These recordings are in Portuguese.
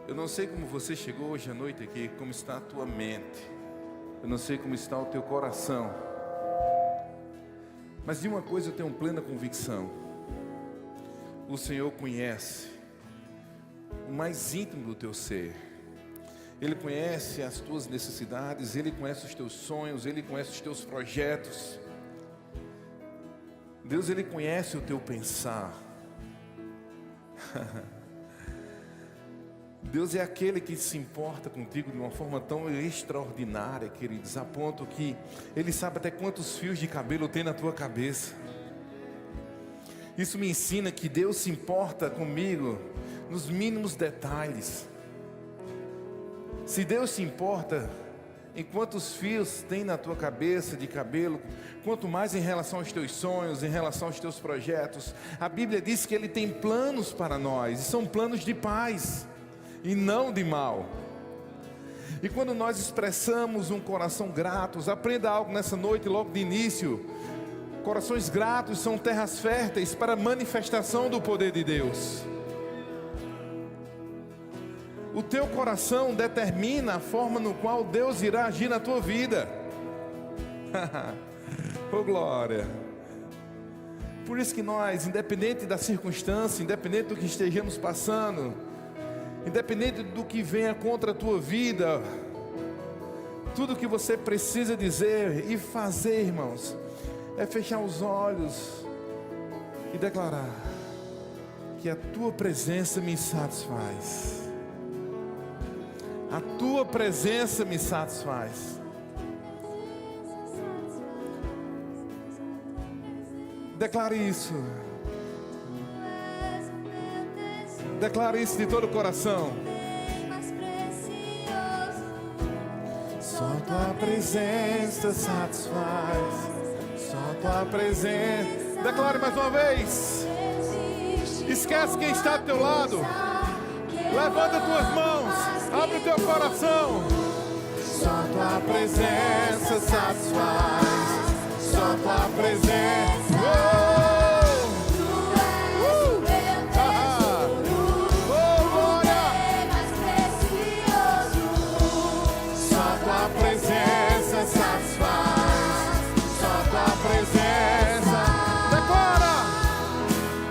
Eu não sei como você chegou hoje à noite aqui, como está a tua mente. Eu não sei como está o teu coração. Mas de uma coisa eu tenho plena convicção. O Senhor conhece o mais íntimo do teu ser. Ele conhece as tuas necessidades, Ele conhece os teus sonhos, Ele conhece os teus projetos. Deus, Ele conhece o teu pensar. Deus é aquele que se importa contigo de uma forma tão extraordinária, queridos, a ponto que Ele sabe até quantos fios de cabelo tem na tua cabeça. Isso me ensina que Deus se importa comigo nos mínimos detalhes. Se Deus se importa em quantos fios tem na tua cabeça de cabelo, quanto mais em relação aos teus sonhos, em relação aos teus projetos. A Bíblia diz que Ele tem planos para nós, e são planos de paz e não de mal. E quando nós expressamos um coração grato, aprenda algo nessa noite logo de início. Corações gratos são terras férteis para a manifestação do poder de Deus. O teu coração determina a forma no qual Deus irá agir na tua vida. Oh glória! Por isso que nós, independente da circunstância, independente do que estejamos passando, independente do que venha contra a tua vida, tudo que você precisa dizer e fazer, irmãos, é fechar os olhos e declarar que a tua presença me satisfaz. A tua presença me satisfaz. Declare isso. Declare isso de todo o coração. Só tua presença satisfaz. Só tua presença. Declare mais uma vez. Esquece quem está do teu lado. Levanta tuas mãos. Abre o teu coração. Só tua presença satisfaz. Só tua presença.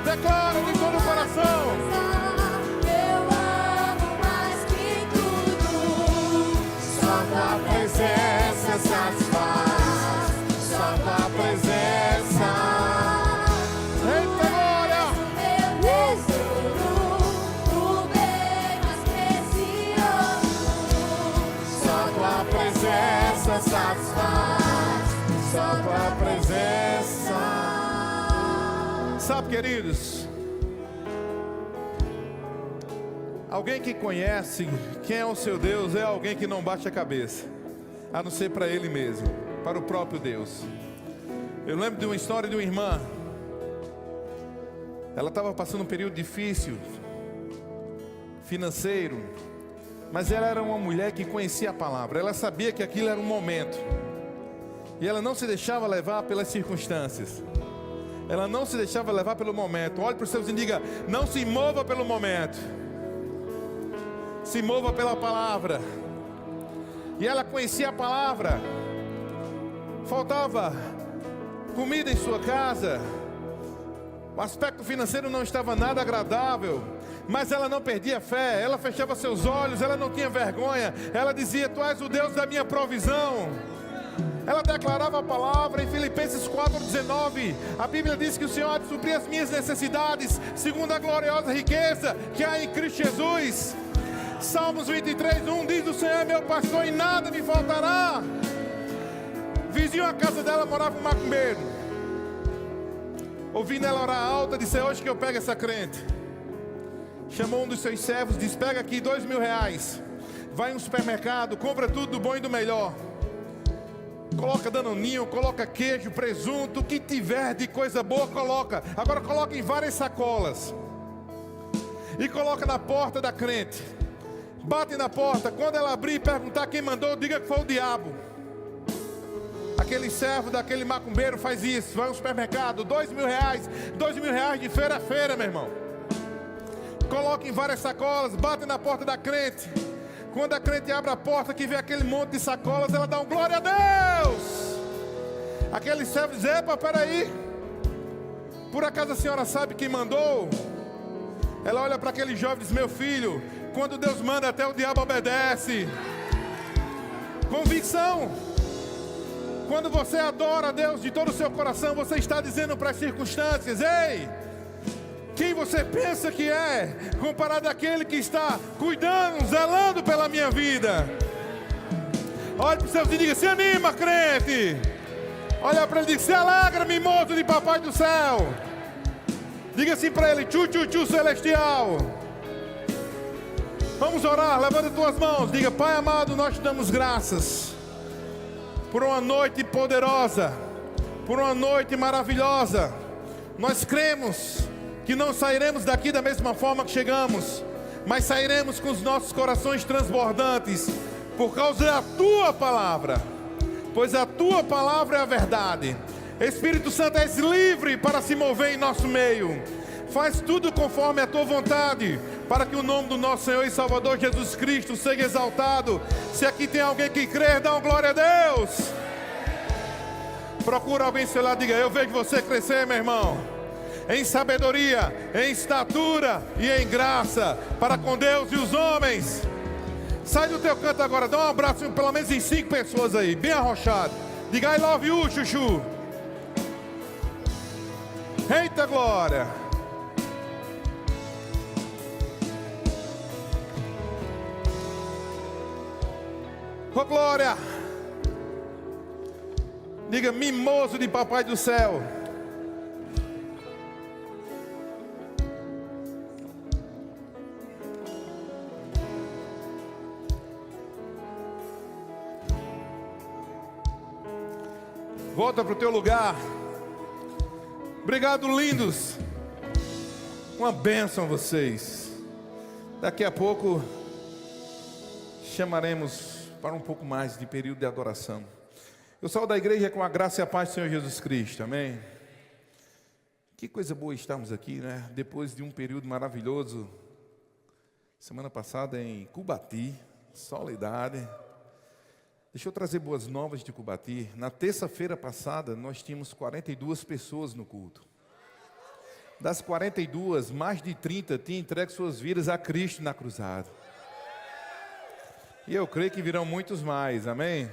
Declara de todo o coração. Eu amo mais que tudo. Só tua presença satisfaz. Só tua presença. Eita glória. Meu tesouro, o bem mais precioso. Só tua presença satisfaz. Só tua presença. Sabe, queridos, alguém que conhece quem é o seu Deus é alguém que não baixa a cabeça, a não ser para Ele mesmo, para o próprio Deus. Eu lembro de uma história de uma irmã. Ela estava passando um período difícil, financeiro, mas ela era uma mulher que conhecia a palavra. Ela sabia que aquilo era um momento, e ela não se deixava levar pelas circunstâncias. Ela não se deixava levar pelo momento. Olhe para os seus e diga: não se mova pelo momento, se mova pela palavra. E ela conhecia a palavra. Faltava comida em sua casa, o aspecto financeiro não estava nada agradável, mas ela não perdia fé. Ela fechava seus olhos, ela não tinha vergonha. Ela dizia: tu és o Deus da minha provisão. Ela declarava a palavra em Filipenses 4,19. A Bíblia diz que o Senhor há de suprir as minhas necessidades, segundo a gloriosa riqueza que há em Cristo Jesus. Salmos 23:1 diz: o Senhor é meu pastor e nada me faltará. Vizinho à casa dela morava um macumbeiro. Ouvindo ela orar alta, disse: é hoje que eu pego essa crente. Chamou um dos seus servos, disse: pega aqui R$2.000. Vai em um supermercado, compra tudo do bom e do melhor. Coloca danoninho, coloca queijo, presunto, o que tiver de coisa boa coloca. Agora coloca em várias sacolas e coloca na porta da crente. Bate na porta. Quando ela abrir e perguntar quem mandou, diga que foi o diabo. Aquele servo daquele macumbeiro faz isso. Vai ao supermercado, R$2.000. R$2.000 de feira a feira, meu irmão. coloca em várias sacolas, bate na porta da crente. Quando a crente abre a porta, que vê aquele monte de sacolas, ela dá um glória a Deus. Aquele servo diz: epa, peraí, por acaso a senhora sabe quem mandou? Ela olha para aquele jovem e diz: meu filho, quando Deus manda, até o diabo obedece. Convicção. Quando você adora a Deus de todo o seu coração, você está dizendo para as circunstâncias: ei, quem você pensa que é, comparado àquele que está cuidando, zelando pela minha vida? Olha para o seu e diga: se anima, crente. Olha para ele e diga: se alegra, mimoso de papai do céu. Diga assim para ele: tchu, tchu, tchu, celestial. Vamos orar, levanta tuas mãos. Diga: Pai amado, nós te damos graças por uma noite poderosa, por uma noite maravilhosa. Nós cremos que não sairemos daqui da mesma forma que chegamos, mas sairemos com os nossos corações transbordantes, por causa da Tua palavra, pois a Tua palavra é a verdade. Espírito Santo, és livre para se mover em nosso meio. Faz tudo conforme a Tua vontade, para que o nome do nosso Senhor e Salvador Jesus Cristo seja exaltado. Se aqui tem alguém que crer, dá uma glória a Deus. Procura alguém seu lado e diga: eu vejo você crescer, meu irmão, em sabedoria, em estatura e em graça, para com Deus e os homens. Sai do teu canto agora, dá um abraço pelo menos em 5 pessoas aí, bem arrochado. Diga: I love you, chuchu. Eita glória. Oh glória. Diga: mimoso de papai do céu. Volta para o teu lugar. Obrigado, lindos. Uma bênção a vocês. Daqui a pouco chamaremos para um pouco mais de período de adoração. Eu saio da igreja com a graça e a paz do Senhor Jesus Cristo, amém? Que coisa boa estarmos aqui, né? Depois de um período maravilhoso. Semana passada em Cubati, Soledade. Deixa eu trazer boas novas de Cubati. Na terça-feira passada, nós tínhamos 42 pessoas no culto. Das 42, mais de 30 tinham entregue suas vidas a Cristo na cruzada. E eu creio que virão muitos mais, amém?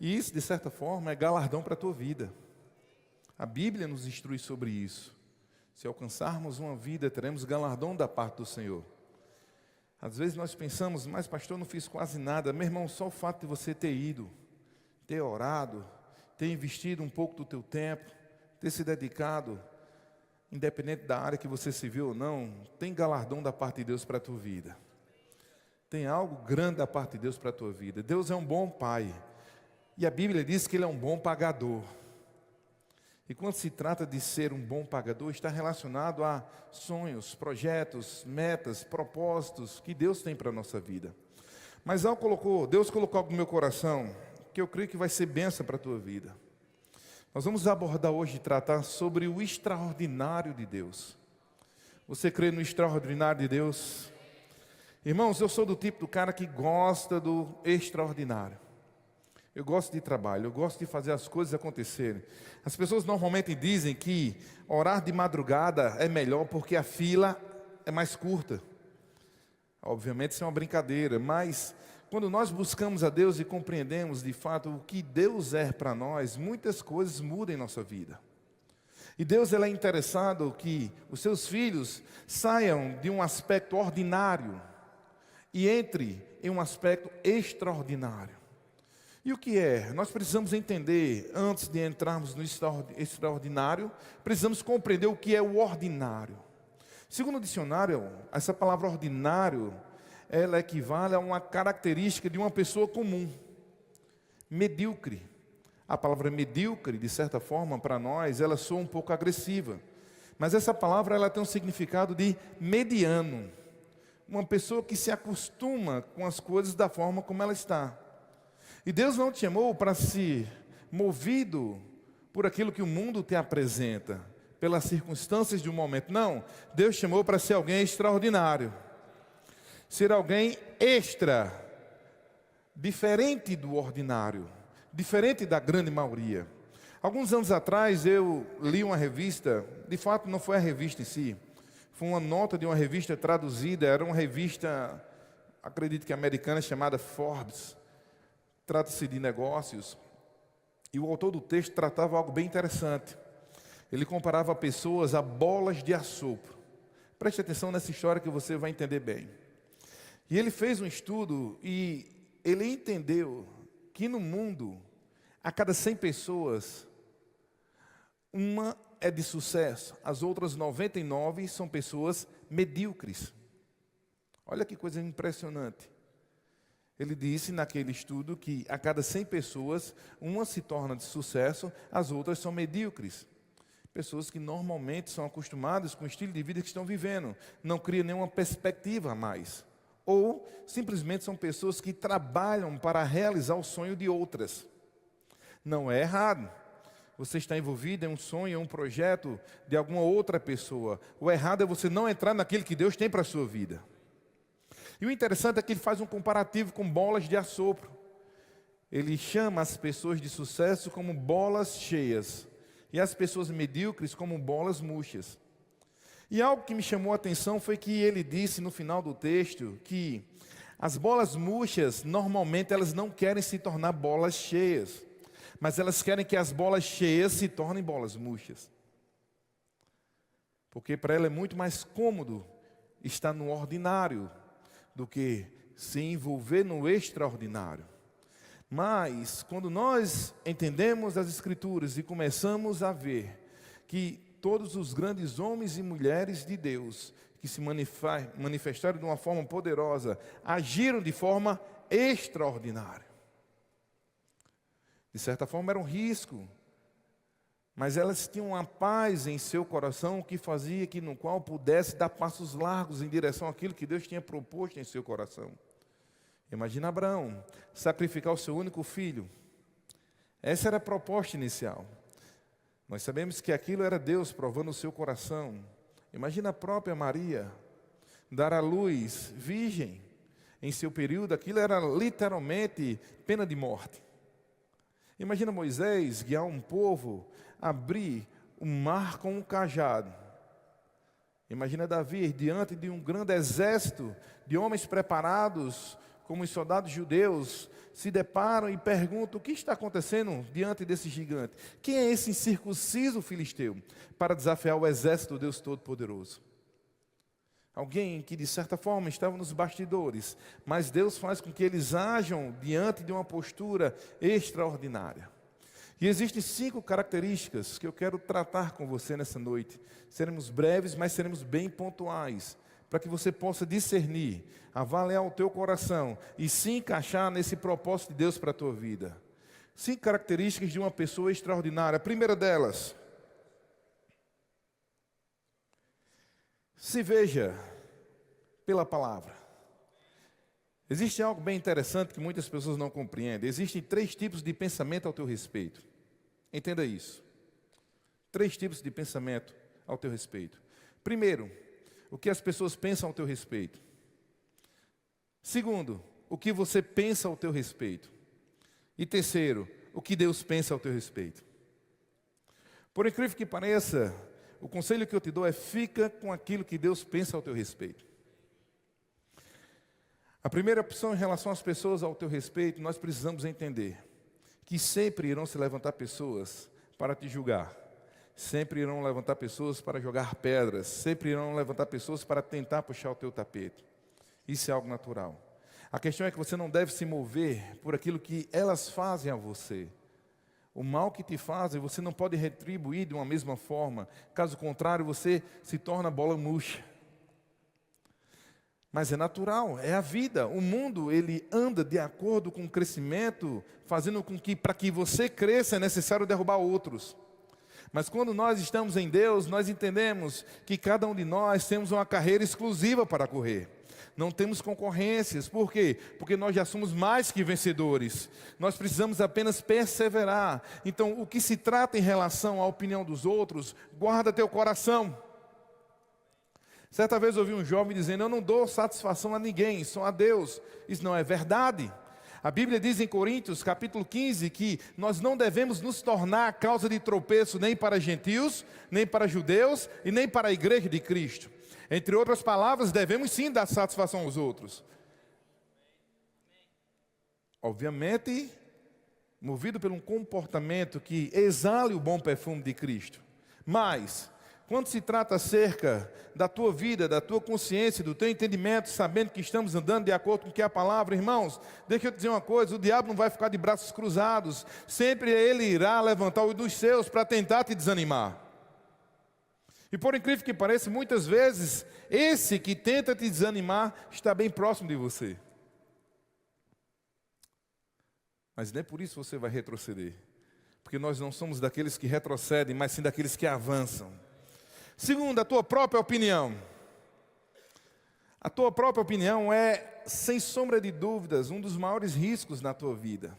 E isso, de certa forma, é galardão para a tua vida. A Bíblia nos instrui sobre isso. Se alcançarmos uma vida, teremos galardão da parte do Senhor. Às vezes nós pensamos: mas pastor, eu não fiz quase nada. Meu irmão, só o fato de você ter ido, ter orado, ter investido um pouco do teu tempo, ter se dedicado, independente da área que você se viu ou não, tem galardão da parte de Deus para a tua vida. Tem algo grande da parte de Deus para a tua vida. Deus é um bom Pai. E a Bíblia diz que Ele é um bom pagador. E quando se trata de ser um bom pagador, está relacionado a sonhos, projetos, metas, propósitos que Deus tem para a nossa vida. Mas Deus colocou algo no meu coração, que eu creio que vai ser bênção para a tua vida. Nós vamos abordar hoje e tratar sobre o extraordinário de Deus. Você crê no extraordinário de Deus? Irmãos, eu sou do tipo do cara que gosta do extraordinário. Eu gosto de trabalho, eu gosto de fazer as coisas acontecerem. As pessoas normalmente dizem que orar de madrugada é melhor porque a fila é mais curta. Obviamente isso é uma brincadeira, mas quando nós buscamos a Deus e compreendemos de fato o que Deus é para nós, muitas coisas mudam em nossa vida. E Deus ele é interessado que os seus filhos saiam de um aspecto ordinário e entre em um aspecto extraordinário. E o que é? Nós precisamos entender, antes de entrarmos no extraordinário, precisamos compreender o que é o ordinário. Segundo o dicionário, essa palavra ordinário, ela equivale a uma característica de uma pessoa comum, medíocre. A palavra medíocre, de certa forma, para nós, ela soa um pouco agressiva. Mas essa palavra, ela tem um significado de mediano. Uma pessoa que se acostuma com as coisas da forma como ela está. E Deus não te chamou para ser movido por aquilo que o mundo te apresenta, pelas circunstâncias de um momento. Não, Deus chamou para ser alguém extraordinário. Ser alguém extra, diferente do ordinário, diferente da grande maioria. Alguns anos atrás eu li uma revista, de fato não foi a revista em si, foi uma nota de uma revista traduzida, era uma revista, acredito que americana, chamada Forbes, trata-se de negócios, e o autor do texto tratava algo bem interessante. Ele comparava pessoas a bolas de assopro. Preste atenção nessa história que você vai entender bem. E ele fez um estudo e ele entendeu que no mundo, a cada 100 pessoas, uma é de sucesso, as outras 99 são pessoas medíocres. Olha que coisa impressionante. Ele disse naquele estudo que a cada 100 pessoas, uma se torna de sucesso, as outras são medíocres. Pessoas que normalmente são acostumadas com o estilo de vida que estão vivendo, não criam nenhuma perspectiva a mais. Ou simplesmente são pessoas que trabalham para realizar o sonho de outras. Não é errado. Você está envolvido em um sonho, em um projeto de alguma outra pessoa. O errado é você não entrar naquilo que Deus tem para a sua vida. E o interessante é que ele faz um comparativo com bolas de assopro. Ele chama as pessoas de sucesso como bolas cheias e as pessoas medíocres como bolas murchas. E algo que me chamou a atenção foi que ele disse no final do texto que as bolas murchas, normalmente elas não querem se tornar bolas cheias, mas elas querem que as bolas cheias se tornem bolas murchas. Porque para ela é muito mais cômodo estar no ordinário do que se envolver no extraordinário. Mas, quando nós entendemos as Escrituras e começamos a ver que todos os grandes homens e mulheres de Deus que se manifestaram de uma forma poderosa, agiram de forma extraordinária. De certa forma era um risco, mas elas tinham uma paz em seu coração que fazia que no qual pudesse dar passos largos em direção àquilo que Deus tinha proposto em seu coração. Imagina Abraão sacrificar o seu único filho. Essa era a proposta inicial. Nós sabemos que aquilo era Deus provando o seu coração. Imagina a própria Maria dar à luz virgem. Em seu período, aquilo era literalmente pena de morte. Imagina Moisés guiar um povo, abrir o mar com um cajado. Imagina Davi diante de um grande exército de homens preparados, como os soldados judeus, se deparam e perguntam: o que está acontecendo diante desse gigante? Quem é esse incircunciso filisteu para desafiar o exército do Deus Todo-Poderoso? Alguém que de certa forma estava nos bastidores, mas Deus faz com que eles ajam diante de uma postura extraordinária. E existem 5 características que eu quero tratar com você nessa noite. Seremos breves, mas seremos bem pontuais, para que você possa discernir, avaliar o teu coração e se encaixar nesse propósito de Deus para a tua vida. 5 características de uma pessoa extraordinária. A primeira delas: se veja pela palavra. Existe algo bem interessante que muitas pessoas não compreendem. Existem 3 tipos de pensamento ao teu respeito. Entenda isso. 3 tipos de pensamento ao teu respeito. Primeiro, o que as pessoas pensam ao teu respeito. Segundo, o que você pensa ao teu respeito. E terceiro, o que Deus pensa ao teu respeito. Por incrível que pareça, o conselho que eu te dou é: fica com aquilo que Deus pensa ao teu respeito. A primeira opção em relação às pessoas ao teu respeito, nós precisamos entender que sempre irão se levantar pessoas para te julgar. Sempre irão levantar pessoas para jogar pedras. Sempre irão levantar pessoas para tentar puxar o teu tapete. Isso é algo natural. A questão é que você não deve se mover por aquilo que elas fazem a você. O mal que te fazem, você não pode retribuir de uma mesma forma. Caso contrário, você se torna bola murcha. Mas é natural, é a vida. O mundo, ele anda de acordo com o crescimento, fazendo com que, para que você cresça, é necessário derrubar outros. Mas quando nós estamos em Deus, nós entendemos que cada um de nós temos uma carreira exclusiva para correr. Não temos concorrências. Por quê? Porque nós já somos mais que vencedores. Nós precisamos apenas perseverar. Então, o que se trata em relação à opinião dos outros, guarda teu coração. Certa vez eu ouvi um jovem dizendo: eu não dou satisfação a ninguém, só a Deus. Isso não é verdade. A Bíblia diz em Coríntios, capítulo 15, que nós não devemos nos tornar causa de tropeço nem para gentios, nem para judeus e nem para a igreja de Cristo. Entre outras palavras, devemos sim dar satisfação aos outros. Obviamente, movido por um comportamento que exale o bom perfume de Cristo. Mas, quando se trata acerca da tua vida, da tua consciência, do teu entendimento, sabendo que estamos andando de acordo com o que é a palavra, irmãos, deixa eu te dizer uma coisa: o diabo não vai ficar de braços cruzados. Sempre ele irá levantar os dos seus para tentar te desanimar. E por incrível que pareça, muitas vezes, esse que tenta te desanimar está bem próximo de você. Mas nem por isso você vai retroceder. Porque nós não somos daqueles que retrocedem, mas sim daqueles que avançam. Segundo, a tua própria opinião. A tua própria opinião é, sem sombra de dúvidas, um dos maiores riscos na tua vida.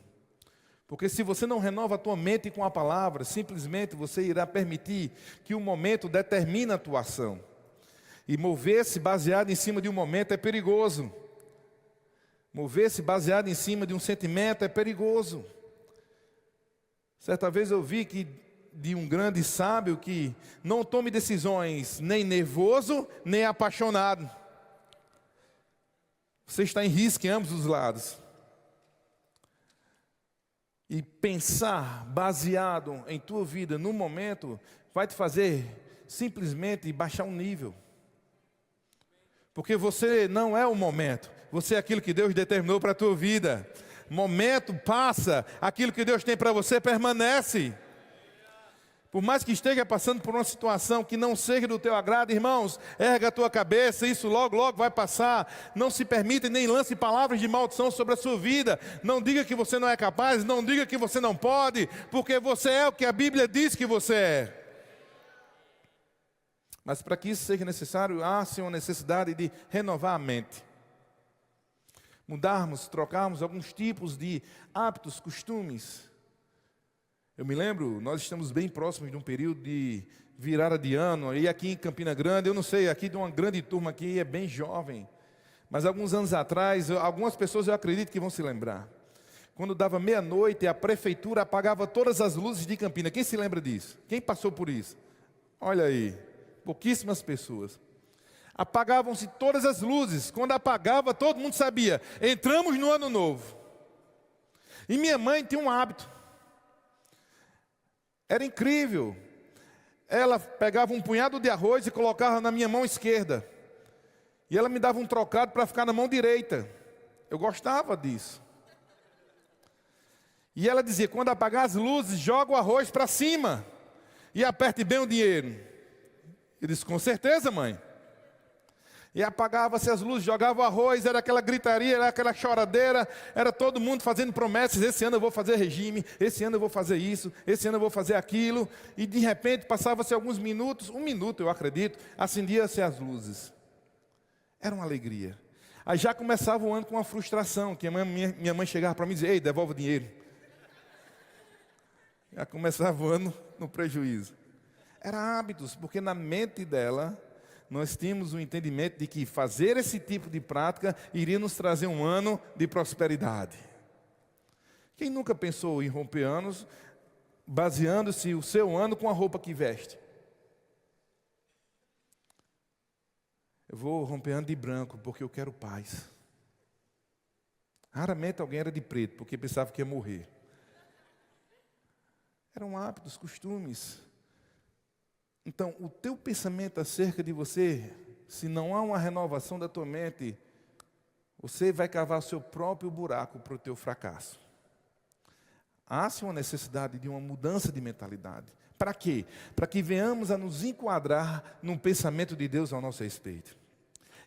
Porque se você não renova a tua mente com a palavra, simplesmente você irá permitir que o momento determine a tua ação. E mover-se baseado em cima de um momento é perigoso. Mover-se baseado em cima de um sentimento é perigoso. Certa vez eu vi de um grande sábio que não tome decisões nem nervoso, nem apaixonado. Você está em risco em ambos os lados. E pensar baseado em tua vida no momento vai te fazer simplesmente baixar um nível. Porque você não é o momento, você é aquilo que Deus determinou para a tua vida. Momento passa, aquilo que Deus tem para você permanece. Por mais que esteja passando por uma situação que não seja do teu agrado, irmãos, erga a tua cabeça, isso logo, logo vai passar. Não se permita nem lance palavras de maldição sobre a sua vida. Não diga que você não é capaz, não diga que você não pode, porque você é o que a Bíblia diz que você é. Mas para que isso seja necessário, há sim uma necessidade de renovar a mente. Mudarmos, trocarmos alguns tipos de hábitos, costumes. Eu me lembro, nós estamos bem próximos de um período de virada de ano, e aqui em Campina Grande, eu não sei, aqui de uma grande turma aqui, é bem jovem, mas alguns anos atrás, algumas pessoas eu acredito que vão se lembrar, quando dava meia-noite, a prefeitura apagava todas as luzes de Campina. Quem se lembra disso? Quem passou por isso? Olha aí, pouquíssimas pessoas. Apagavam-se todas as luzes. Quando apagava, todo mundo sabia: entramos no ano novo. E minha mãe tinha um hábito. Era incrível. Ela pegava um punhado de arroz e colocava na minha mão esquerda. E ela me dava um trocado para ficar na mão direita. Eu gostava disso. E ela dizia: quando apagar as luzes, joga o arroz para cima e aperte bem o dinheiro. Eu disse: com certeza, mãe. E apagava-se as luzes, jogava o arroz, era aquela gritaria, era aquela choradeira, era todo mundo fazendo promessas: esse ano eu vou fazer regime, esse ano eu vou fazer isso, esse ano eu vou fazer aquilo. E de repente passava-se alguns minutos, um minuto eu acredito, acendia-se as luzes. Era uma alegria. Aí já começava o ano com uma frustração, que minha mãe chegava para mim e dizia: ei, devolve o dinheiro. Já começava o ano no prejuízo. Era hábitos, porque na mente dela nós tínhamos o entendimento de que fazer esse tipo de prática iria nos trazer um ano de prosperidade. Quem nunca pensou em romper anos baseando-se o seu ano com a roupa que veste? Eu vou romper ano de branco porque eu quero paz. Raramente alguém era de preto porque pensava que ia morrer. Eram hábitos, costumes. Então, o teu pensamento acerca de você, se não há uma renovação da tua mente, você vai cavar seu próprio buraco para o teu fracasso. Há-se uma necessidade de uma mudança de mentalidade. Para quê? Para que venhamos a nos enquadrar no pensamento de Deus ao nosso respeito.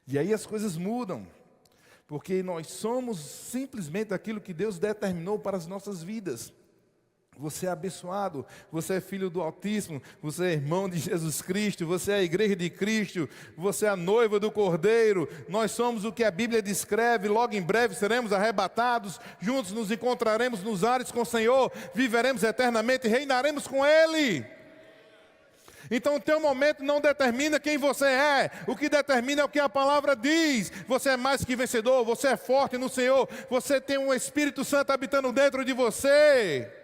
E aí as coisas mudam, porque nós somos simplesmente aquilo que Deus determinou para as nossas vidas. Você é abençoado, você é filho do Altíssimo, você é irmão de Jesus Cristo, você é a igreja de Cristo, você é a noiva do Cordeiro. Nós somos o que a Bíblia descreve, logo em breve seremos arrebatados, juntos nos encontraremos nos ares com o Senhor, viveremos eternamente e reinaremos com Ele. Então o teu momento não determina quem você é, o que determina é o que a palavra diz. Você é mais que vencedor, você é forte no Senhor, você tem um Espírito Santo habitando dentro de você.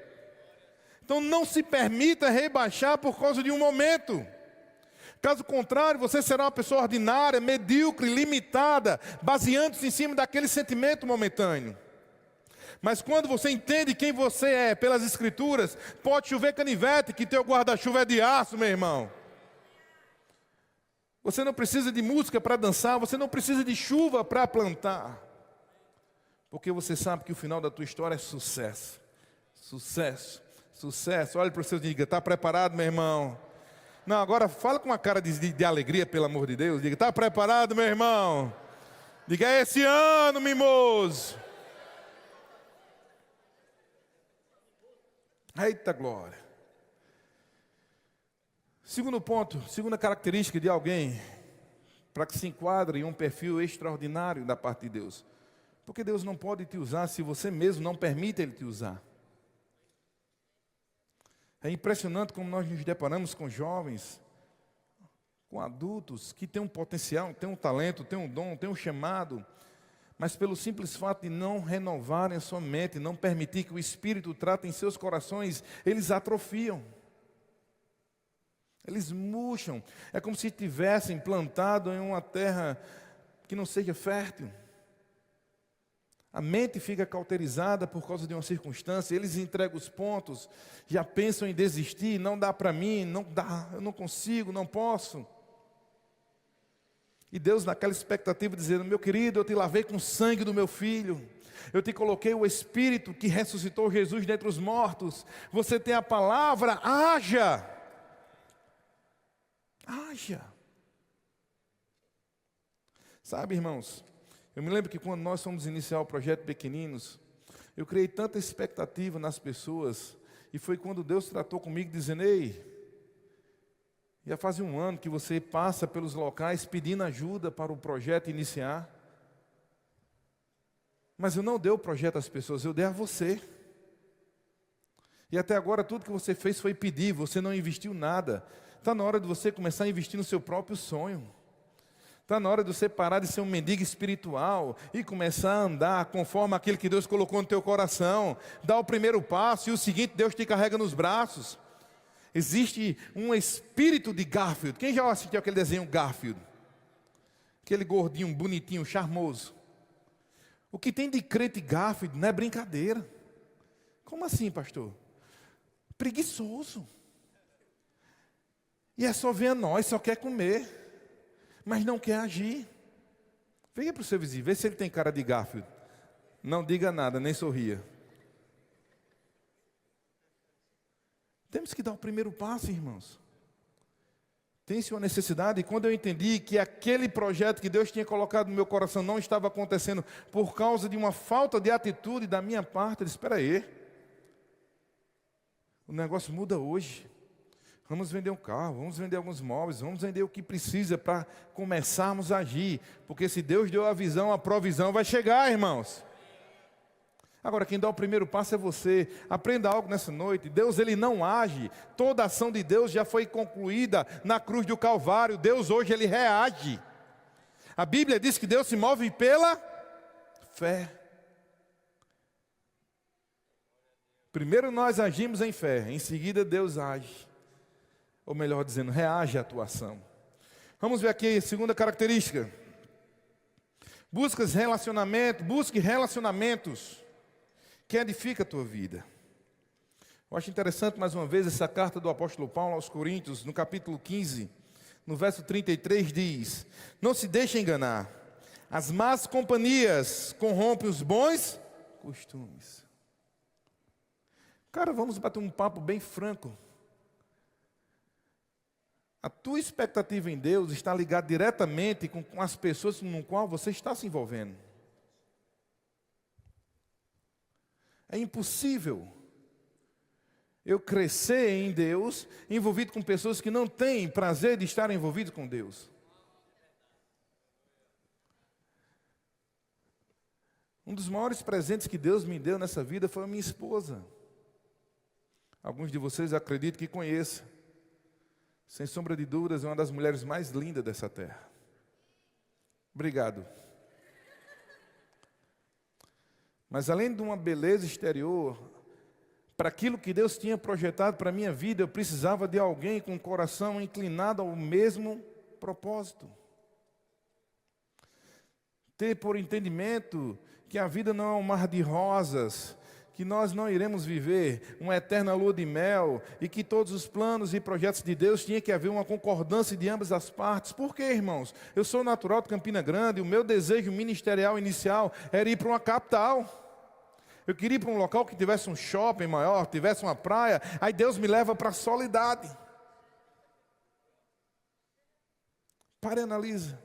Então não se permita rebaixar por causa de um momento. Caso contrário, você será uma pessoa ordinária, medíocre, limitada, baseando-se em cima daquele sentimento momentâneo. Mas quando você entende quem você é pelas Escrituras, pode chover canivete, que teu guarda-chuva é de aço, meu irmão. Você não precisa de música para dançar, você não precisa de chuva para plantar. Porque você sabe que o final da tua história é sucesso. Sucesso. Sucesso, olha para os seus e diga, está preparado, meu irmão? Não, agora fala com uma cara de alegria, pelo amor de Deus. Diga, está preparado, meu irmão? Diga, é esse ano, mimoso. Eita glória. Segundo ponto, segunda característica de alguém, para que se enquadre em um perfil extraordinário da parte de Deus. Porque Deus não pode te usar se você mesmo não permite Ele te usar. É impressionante como nós nos deparamos com jovens, com adultos que têm um potencial, têm um talento, têm um dom, têm um chamado, mas pelo simples fato de não renovarem a sua mente, não permitir que o Espírito trate em seus corações, eles atrofiam. Eles murcham. É como se tivessem plantado em uma terra que não seja fértil. A mente fica cauterizada por causa de uma circunstância, eles entregam os pontos, já pensam em desistir, não dá para mim, não dá, eu não consigo, não posso. E Deus naquela expectativa dizendo, meu querido, eu te lavei com o sangue do meu filho, eu te coloquei o Espírito que ressuscitou Jesus dentre os mortos, você tem a palavra, haja. Haja. Sabe, irmãos, eu me lembro que quando nós fomos iniciar o projeto Pequeninos, eu criei tanta expectativa nas pessoas, e foi quando Deus tratou comigo dizendo, ei, já faz um ano que você passa pelos locais pedindo ajuda para o projeto iniciar, mas eu não dei o projeto às pessoas, eu dei a você. E até agora tudo que você fez foi pedir, você não investiu nada. Está na hora de você começar a investir no seu próprio sonho. Está na hora de você parar de ser um mendigo espiritual e começar a andar conforme aquilo que Deus colocou no teu coração. Dá o primeiro passo e o seguinte, Deus te carrega nos braços. Existe um espírito de Garfield. Quem já assistiu aquele desenho Garfield? Aquele gordinho, bonitinho, charmoso. O que tem de crente Garfield não é brincadeira. Como assim, pastor? Preguiçoso. E é só ver a nós, só quer comer. Mas não quer agir. Venha para o seu vizinho, vê se ele tem cara de Garfield. Não diga nada, nem sorria. Temos que dar o primeiro passo, irmãos. Tem-se uma necessidade, e quando eu entendi que aquele projeto que Deus tinha colocado no meu coração não estava acontecendo por causa de uma falta de atitude da minha parte, eu disse, espera aí. O negócio muda hoje. Vamos vender um carro, vamos vender alguns móveis, vamos vender o que precisa para começarmos a agir. Porque se Deus deu a visão, a provisão vai chegar, irmãos. Agora, quem dá o primeiro passo é você. Aprenda algo nessa noite. Deus, Ele não age. Toda a ação de Deus já foi concluída na cruz do Calvário. Deus hoje, Ele reage. A Bíblia diz que Deus se move pela fé. Primeiro nós agimos em fé, em seguida Deus age. Ou melhor dizendo, reage à atuação. Vamos ver aqui a segunda característica. Busque relacionamentos que edificam a tua vida. Eu acho interessante mais uma vez essa carta do apóstolo Paulo aos Coríntios, no capítulo 15, no verso 33 diz, não se deixe enganar, as más companhias corrompem os bons costumes. Cara, vamos bater um papo bem franco. A tua expectativa em Deus está ligada diretamente com as pessoas com as quais você está se envolvendo. É impossível eu crescer em Deus, envolvido com pessoas que não têm prazer de estar envolvidos com Deus. Um dos maiores presentes que Deus me deu nessa vida foi a minha esposa. Alguns de vocês acreditam que conheçam. Sem sombra de dúvidas, é uma das mulheres mais lindas dessa terra. Obrigado. Mas além de uma beleza exterior, para aquilo que Deus tinha projetado para a minha vida, eu precisava de alguém com o coração inclinado ao mesmo propósito. Ter por entendimento que a vida não é um mar de rosas, que nós não iremos viver uma eterna lua de mel, e que todos os planos e projetos de Deus tinha que haver uma concordância de ambas as partes. Por quê, irmãos? Eu sou natural de Campina Grande, o meu desejo ministerial inicial era ir para uma capital. Eu queria ir para um local que tivesse um shopping maior, tivesse uma praia. Aí Deus me leva para a Soledade. Para e analisa.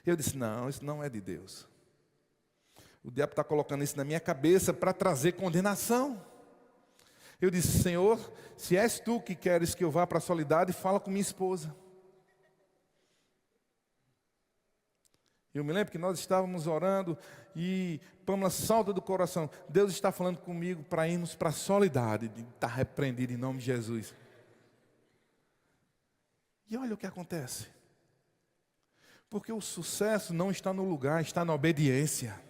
Eu disse, não, isso não é de Deus. O diabo está colocando isso na minha cabeça para trazer condenação. Eu disse, Senhor, se és tu que queres que eu vá para a Soledade, fala com minha esposa. Eu me lembro que nós estávamos orando e Pâmela salta do coração. Deus está falando comigo para irmos para a Soledade. Está repreendido em nome de Jesus. E olha o que acontece. Porque o sucesso não está no lugar, está na obediência.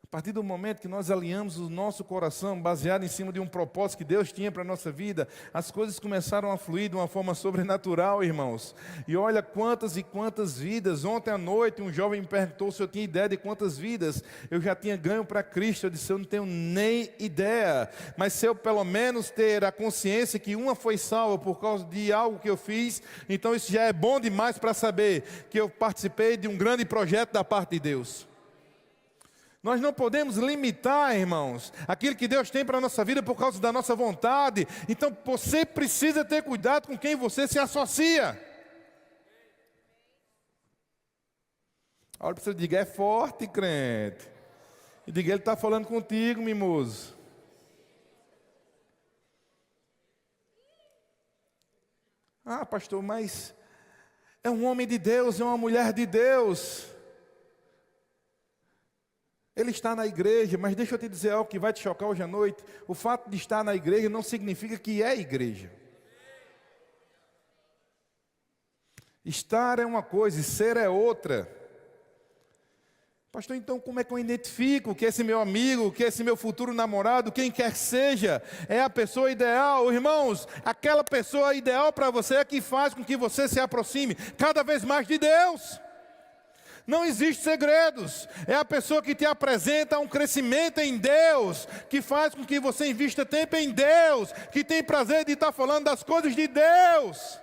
A partir do momento que nós alinhamos o nosso coração, baseado em cima de um propósito que Deus tinha para a nossa vida, as coisas começaram a fluir de uma forma sobrenatural, irmãos. E olha quantas e quantas vidas. Ontem à noite um jovem me perguntou se eu tinha ideia de quantas vidas eu já tinha ganho para Cristo. Eu disse, eu não tenho nem ideia. Mas se eu pelo menos ter a consciência que uma foi salva por causa de algo que eu fiz, então isso já é bom demais para saber que eu participei de um grande projeto da parte de Deus. Nós não podemos limitar, irmãos, aquilo que Deus tem para a nossa vida por causa da nossa vontade. Então você precisa ter cuidado com quem você se associa. Olha para você e diga, é forte, crente. E diga, ele está falando contigo, mimoso. Ah, pastor, mas é um homem de Deus, é uma mulher de Deus. Ele está na igreja, mas deixa eu te dizer algo que vai te chocar hoje à noite. O fato de estar na igreja não significa que é igreja. Estar é uma coisa e ser é outra. Pastor, então como é que eu identifico que esse meu amigo, que esse meu futuro namorado, quem quer que seja, é a pessoa ideal? Irmãos, aquela pessoa ideal para você é que faz com que você se aproxime cada vez mais de Deus. Não existe segredos, é a pessoa que te apresenta um crescimento em Deus, que faz com que você invista tempo em Deus, que tem prazer de estar falando das coisas de Deus,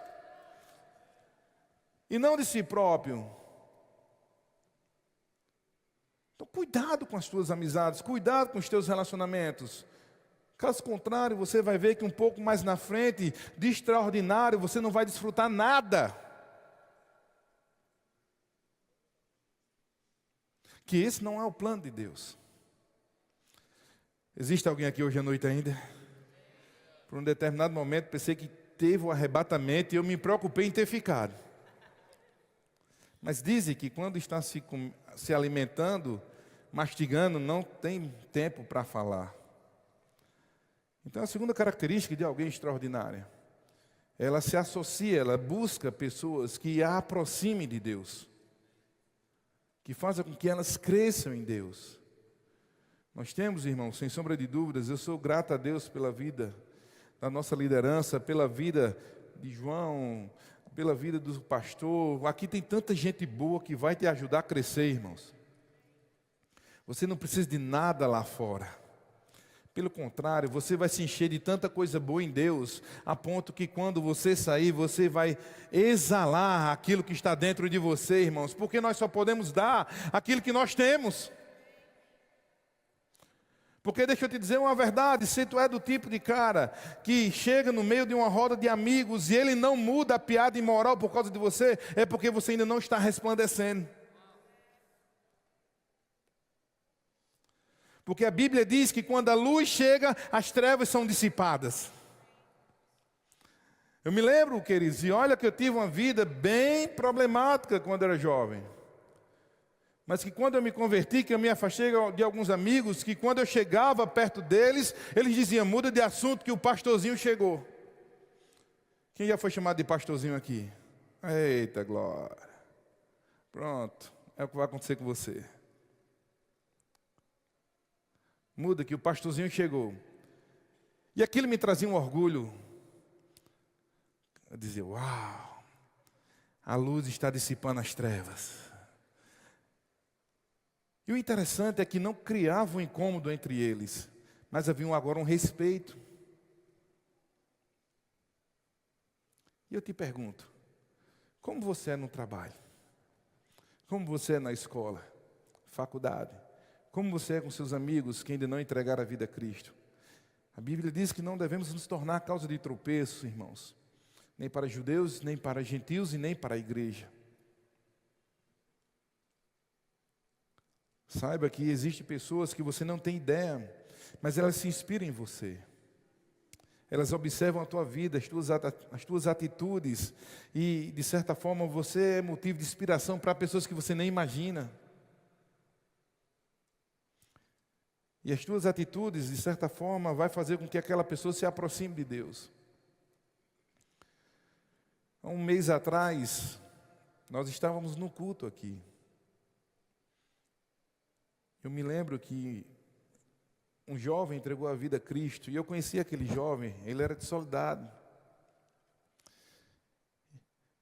e não de si próprio. Então cuidado com as tuas amizades, cuidado com os teus relacionamentos. Caso contrário, você vai ver que um pouco mais na frente, de extraordinário, você não vai desfrutar nada. Que esse não é o plano de Deus. Existe alguém aqui hoje à noite ainda? Por um determinado momento pensei que teve o arrebatamento e eu me preocupei em ter ficado. Mas dizem que quando está se alimentando, mastigando, não tem tempo para falar. Então a segunda característica de alguém extraordinária, ela se associa, ela busca pessoas que a aproximem de Deus, que faça com que elas cresçam em Deus. Nós temos, irmãos, sem sombra de dúvidas, eu sou grato a Deus pela vida da nossa liderança, pela vida de João, pela vida do pastor. Aqui tem tanta gente boa que vai te ajudar a crescer, irmãos. Você não precisa de nada lá fora. Pelo contrário, você vai se encher de tanta coisa boa em Deus, a ponto que quando você sair, você vai exalar aquilo que está dentro de você, irmãos, porque nós só podemos dar aquilo que nós temos. Porque deixa eu te dizer uma verdade, se tu é do tipo de cara que chega no meio de uma roda de amigos e ele não muda a piada imoral por causa de você, é porque você ainda não está resplandecendo. Porque a Bíblia diz que quando a luz chega, as trevas são dissipadas. Eu me lembro, queridos, e olha que eu tive uma vida bem problemática quando era jovem. Mas que quando eu me converti, que eu me afastei de alguns amigos, que quando eu chegava perto deles, eles diziam, muda de assunto que o pastorzinho chegou. Quem já foi chamado de pastorzinho aqui? Eita glória. Pronto, é o que vai acontecer com você. Muda que o pastorzinho chegou. E aquilo me trazia um orgulho. Eu dizia, uau, a luz está dissipando as trevas. E o interessante é que não criava um incômodo entre eles, mas havia agora um respeito. E eu te pergunto, como você é no trabalho? Como você é na escola, faculdade? Como você é com seus amigos que ainda não entregaram a vida a Cristo? A Bíblia diz que não devemos nos tornar causa de tropeço, irmãos. Nem para judeus, nem para gentios e nem para a igreja. Saiba que existem pessoas que você não tem ideia, mas elas se inspiram em você. Elas observam a tua vida, as tuas atitudes, e de certa forma você é motivo de inspiração para pessoas que você nem imagina. E as tuas atitudes, de certa forma, vai fazer com que aquela pessoa se aproxime de Deus. Há um mês atrás, nós estávamos no culto aqui. Eu me lembro que um jovem entregou a vida a Cristo, e eu conheci aquele jovem, ele era de Soledade.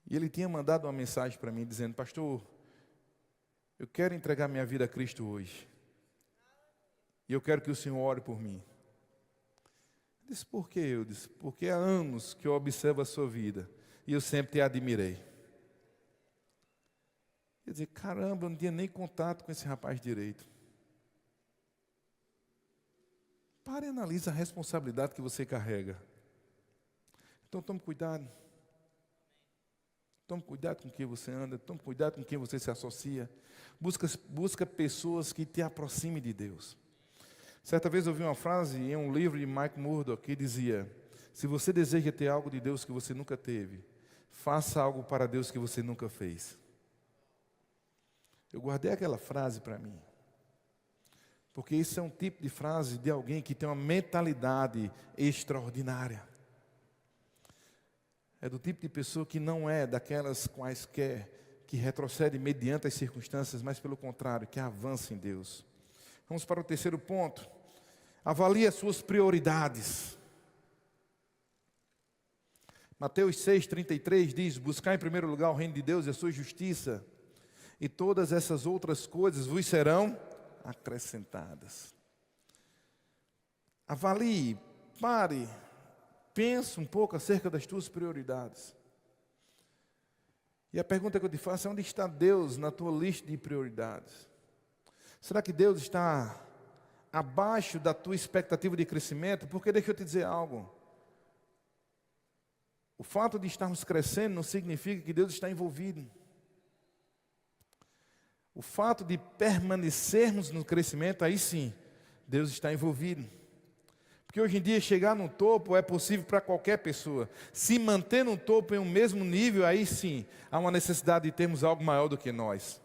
E ele tinha mandado uma mensagem para mim, dizendo, pastor, eu quero entregar minha vida a Cristo hoje. E eu quero que o Senhor ore por mim. Eu disse, por quê? Eu disse, porque há anos que eu observo a sua vida, e eu sempre te admirei. Eu disse, caramba, eu não tinha nem contato com esse rapaz direito. Pare e analise a responsabilidade que você carrega. Então tome cuidado. Tome cuidado com quem você anda, tome cuidado com quem você se associa. Busca pessoas que te aproximem de Deus. Certa vez eu ouvi uma frase em um livro de Mike Murdock que dizia, se você deseja ter algo de Deus que você nunca teve, faça algo para Deus que você nunca fez. Eu guardei aquela frase para mim. Porque isso é um tipo de frase de alguém que tem uma mentalidade extraordinária. É do tipo de pessoa que não é daquelas quaisquer que retrocede mediante as circunstâncias, mas pelo contrário, que avança em Deus. Vamos para o terceiro ponto. Avalie as suas prioridades. Mateus 6,33 diz, buscar em primeiro lugar o reino de Deus e a sua justiça, e todas essas outras coisas vos serão acrescentadas. Avalie, pare, pense um pouco acerca das tuas prioridades. E a pergunta que eu te faço é, onde está Deus na tua lista de prioridades? Será que Deus está abaixo da tua expectativa de crescimento? Porque deixa eu te dizer algo. O fato de estarmos crescendo não significa que Deus está envolvido. O fato de permanecermos no crescimento, aí sim, Deus está envolvido. Porque hoje em dia chegar no topo é possível para qualquer pessoa. Se manter no topo em um mesmo nível, aí sim, há uma necessidade de termos algo maior do que nós.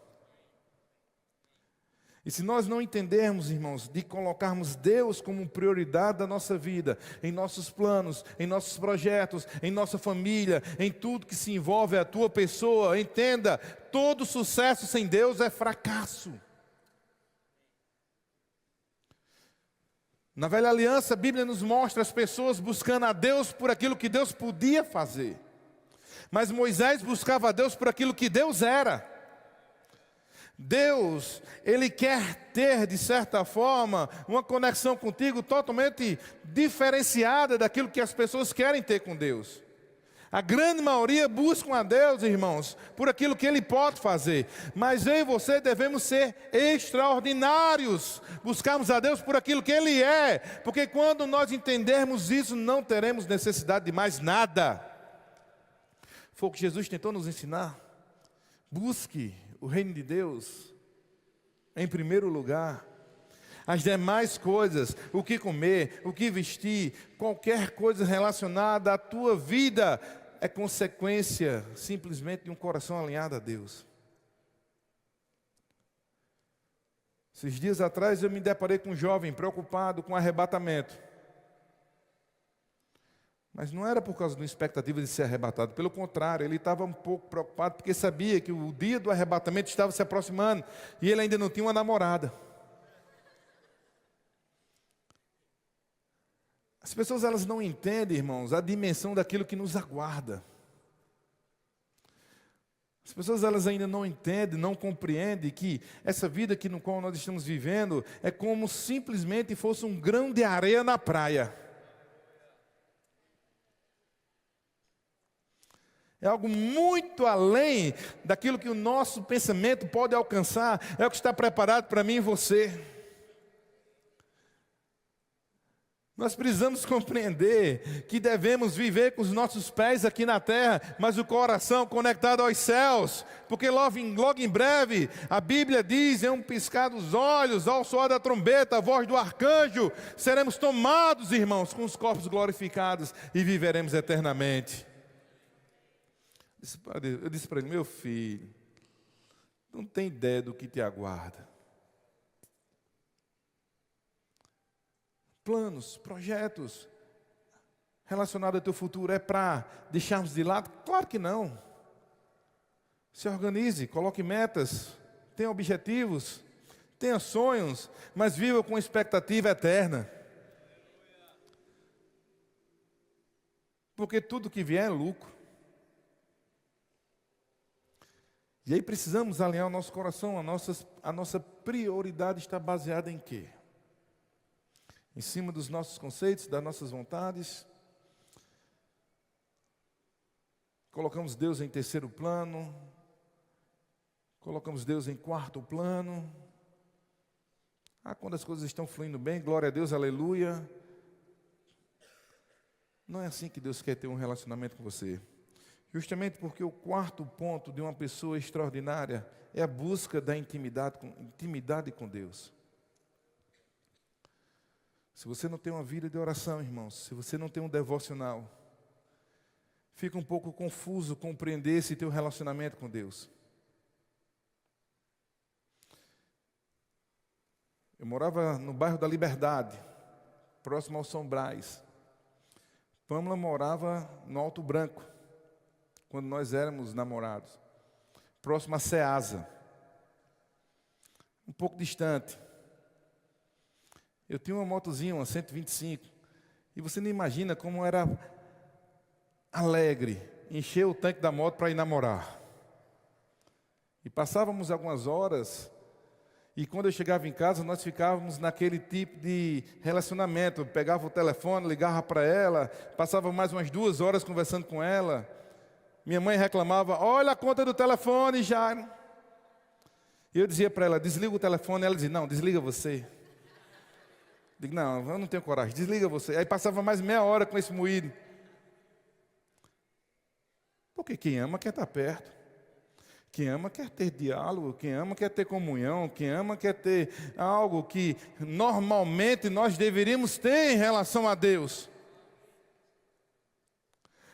E se nós não entendermos, irmãos, de colocarmos Deus como prioridade da nossa vida, em nossos planos, em nossos projetos, em nossa família, em tudo que se envolve a tua pessoa, entenda, todo sucesso sem Deus é fracasso. Na velha aliança, a Bíblia nos mostra as pessoas buscando a Deus por aquilo que Deus podia fazer. Mas Moisés buscava a Deus por aquilo que Deus era. Deus, Ele quer ter, de certa forma, uma conexão contigo totalmente diferenciada daquilo que as pessoas querem ter com Deus. A grande maioria buscam a Deus, irmãos, por aquilo que Ele pode fazer. Mas eu e você devemos ser extraordinários. Buscarmos a Deus por aquilo que Ele é. Porque quando nós entendermos isso, não teremos necessidade de mais nada. Foi o que Jesus tentou nos ensinar. Busque o reino de Deus em primeiro lugar. As demais coisas, o que comer, o que vestir, qualquer coisa relacionada à tua vida, é consequência simplesmente de um coração alinhado a Deus. Esses dias atrás eu me deparei com um jovem preocupado com arrebatamento. Mas não era por causa de uma expectativa de ser arrebatado. Pelo contrário, ele estava um pouco preocupado porque sabia que o dia do arrebatamento estava se aproximando e ele ainda não tinha uma namorada. As pessoas elas não entendem, irmãos, a dimensão daquilo que nos aguarda. As pessoas elas ainda não entendem, não compreendem que essa vida no qual nós estamos vivendo é como simplesmente fosse um grão de areia na praia. É algo muito além daquilo que o nosso pensamento pode alcançar. É o que está preparado para mim e você. Nós precisamos compreender que devemos viver com os nossos pés aqui na terra, mas o coração conectado aos céus, porque logo em breve, a Bíblia diz, em um piscar dos olhos, ao soar da trombeta, a voz do arcanjo, seremos tomados, irmãos, com os corpos glorificados e viveremos eternamente. Eu disse para ele, meu filho, não tem ideia do que te aguarda. Planos, projetos relacionados ao teu futuro é para deixarmos de lado? Claro que não. Se organize, coloque metas, tenha objetivos, tenha sonhos, mas viva com expectativa eterna. Porque tudo que vier é lucro. E aí precisamos alinhar o nosso coração, a nossa prioridade está baseada em quê? Em cima dos nossos conceitos, das nossas vontades. Colocamos Deus em terceiro plano. Colocamos Deus em quarto plano. Quando as coisas estão fluindo bem, glória a Deus, aleluia. Não é assim que Deus quer ter um relacionamento com você. Justamente porque o quarto ponto de uma pessoa extraordinária é a busca da intimidade com Deus. Se você não tem uma vida de oração, irmãos, se você não tem um devocional, fica um pouco confuso compreender esse teu relacionamento com Deus. Eu morava no bairro da Liberdade, próximo ao São Brás. Pâmela morava no Alto Branco, quando nós éramos namorados, próximo a Ceasa, um pouco distante. Eu tinha uma motozinha, uma 125, e você não imagina como era alegre encher o tanque da moto para ir namorar. E passávamos algumas horas, e quando eu chegava em casa, nós ficávamos naquele tipo de relacionamento. Eu pegava o telefone, ligava para ela, passava mais umas 2 horas conversando com ela. Minha mãe reclamava, olha a conta do telefone, Jairo. E eu dizia para ela, desliga o telefone. Ela dizia, não, desliga você. Digo, não, eu não tenho coragem, desliga você. Aí passava mais meia hora com esse moído. Porque quem ama quer estar perto. Quem ama quer ter diálogo, quem ama quer ter comunhão, quem ama quer ter algo que normalmente nós deveríamos ter em relação a Deus.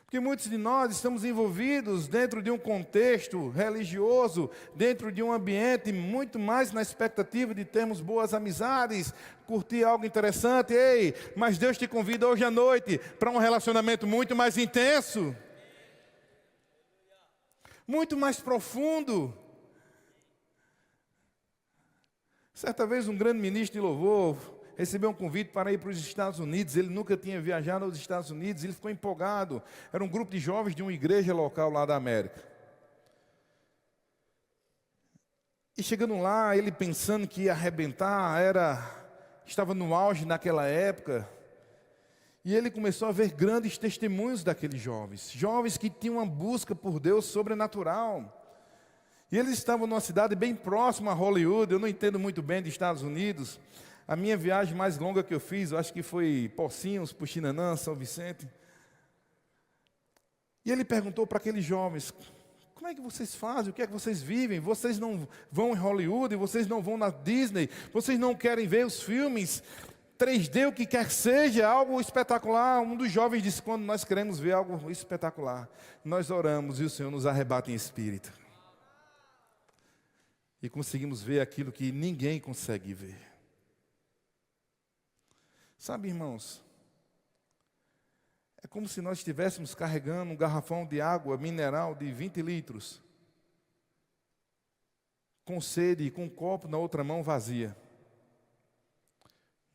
Porque muitos de nós estamos envolvidos dentro de um contexto religioso, dentro de um ambiente muito mais na expectativa de termos boas amizades, curtir algo interessante. Ei, mas Deus te convida hoje à noite para um relacionamento muito mais intenso, muito mais profundo. Certa vez um grande ministro de louvor recebeu um convite para ir para os Estados Unidos. Ele nunca tinha viajado aos Estados Unidos, ele ficou empolgado. Era um grupo de jovens de uma igreja local lá da América. E chegando lá, ele pensando que ia arrebentar, estava no auge naquela época. E ele começou a ver grandes testemunhos daqueles jovens que tinham uma busca por Deus sobrenatural. E eles estavam numa cidade bem próxima a Hollywood. Eu não entendo muito bem dos Estados Unidos. A minha viagem mais longa que eu fiz, eu acho que foi Pocinhos, Puxinanã, São Vicente. E ele perguntou para aqueles jovens, Como é que vocês fazem? O que é que vocês vivem? Vocês não vão em Hollywood, vocês não vão na Disney, vocês não querem ver os filmes 3D, o que quer que seja, algo espetacular. Um dos jovens disse, quando nós queremos ver algo espetacular, nós oramos e o Senhor nos arrebata em espírito. E conseguimos ver aquilo que ninguém consegue ver. Sabe, irmãos, é como se nós estivéssemos carregando um garrafão de água mineral de 20 litros, com sede e com um copo na outra mão vazia.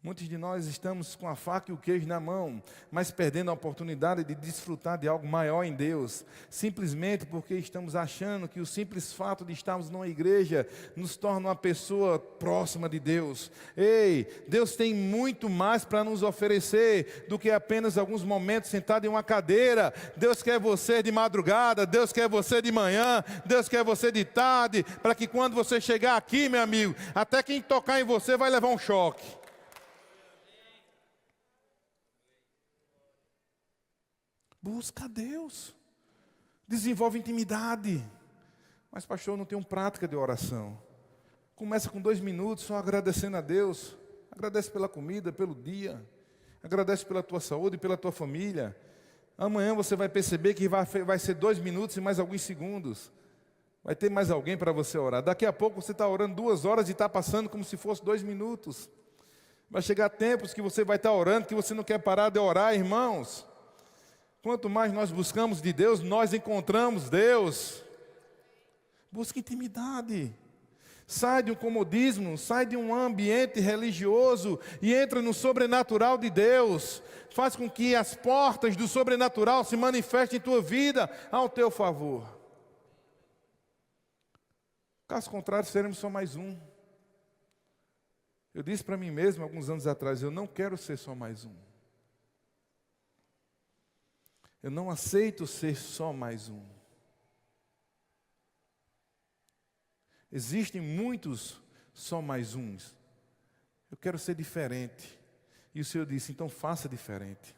Muitos de nós estamos com a faca e o queijo na mão, mas perdendo a oportunidade de desfrutar de algo maior em Deus, simplesmente porque estamos achando que o simples fato de estarmos numa igreja nos torna uma pessoa próxima de Deus. Ei, Deus tem muito mais para nos oferecer do que apenas alguns momentos sentado em uma cadeira. Deus quer você de madrugada, Deus quer você de manhã, Deus quer você de tarde, para que quando você chegar aqui, meu amigo, até quem tocar em você vai levar um choque. Busca a Deus, desenvolve intimidade. Mas pastor, eu não tenho prática de oração. Começa com 2 minutos só agradecendo a Deus. Agradece pela comida, pelo dia. Agradece pela tua saúde, pela tua família. Amanhã você vai perceber que vai ser 2 minutos e mais alguns segundos. Vai ter mais alguém para você orar. Daqui a pouco você está orando 2 horas e está passando como se fosse 2 minutos. Vai chegar tempos que você vai estar orando, que você não quer parar de orar, irmãos. Quanto mais nós buscamos de Deus, nós encontramos Deus. Busca intimidade. Sai de um comodismo, sai de um ambiente religioso e entra no sobrenatural de Deus. Faz com que as portas do sobrenatural se manifestem em tua vida ao teu favor. Caso contrário, seremos só mais um. Eu disse para mim mesmo, alguns anos atrás, eu não quero ser só mais um. Eu não aceito ser só mais um. Existem muitos só mais uns. Eu quero ser diferente. E o Senhor disse, então faça diferente.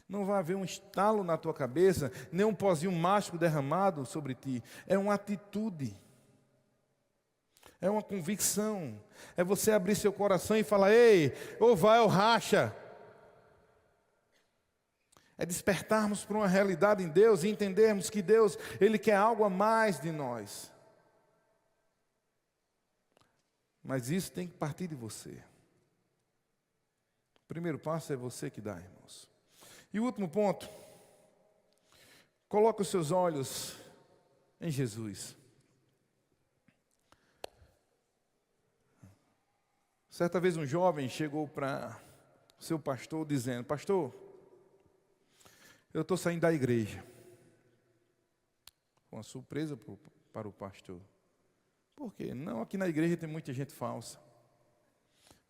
Não vai haver um estalo na tua cabeça, nem um pozinho mágico derramado sobre ti. É uma atitude. É uma convicção. É você abrir seu coração e falar, ei, ou vai ou racha. É despertarmos para uma realidade em Deus e entendermos que Deus, Ele quer algo a mais de nós. Mas isso tem que partir de você. O primeiro passo é você que dá, irmãos. E o último ponto, coloque os seus olhos em Jesus. Certa vez um jovem chegou para o seu pastor dizendo, pastor, eu estou saindo da igreja. Foi uma surpresa para o pastor. Por quê? Não, aqui na igreja tem muita gente falsa.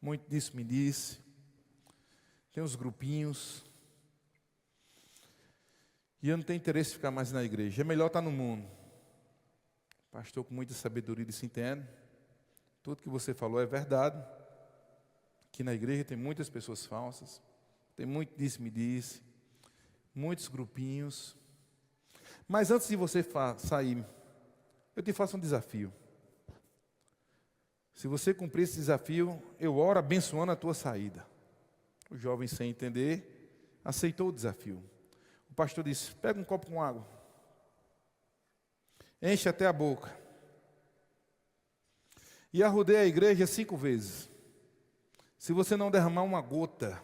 Muito disso me disse. Tem uns grupinhos. E eu não tenho interesse em ficar mais na igreja. É melhor estar no mundo. O pastor com muita sabedoria disse, entende? Tudo que você falou é verdade. Aqui na igreja tem muitas pessoas falsas. Tem muito disso me disse. Muitos grupinhos. Mas antes de você sair, eu te faço um desafio. Se você cumprir esse desafio, eu oro abençoando a tua saída. O jovem, sem entender, aceitou o desafio. O pastor disse, pega um copo com água. Enche até a boca. E arrodeia a igreja 5 vezes. Se você não derramar uma gota,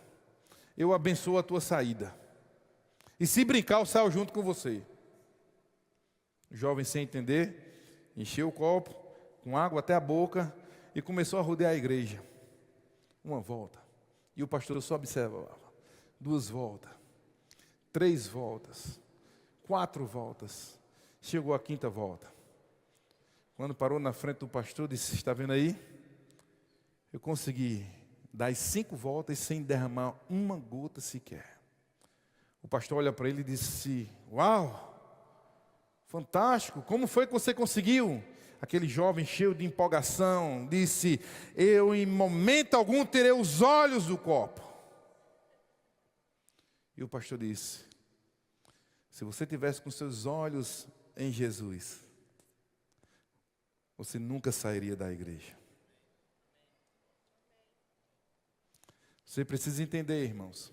eu abençoo a tua saída. E se brincar, eu saio junto com você. O jovem, sem entender, encheu o copo com água até a boca e começou a rodear a igreja. 1 volta. E o pastor só observava. 2 voltas. 3 voltas. 4 voltas. Chegou a 5ª volta. Quando parou na frente do pastor, disse, está vendo aí? Eu consegui dar as 5 voltas sem derramar uma gota sequer. O pastor olha para ele e disse, uau, fantástico, como foi que você conseguiu? Aquele jovem cheio de empolgação disse, eu em momento algum terei os olhos do copo. E o pastor disse, se você tivesse com seus olhos em Jesus, você nunca sairia da igreja. Você precisa entender, irmãos,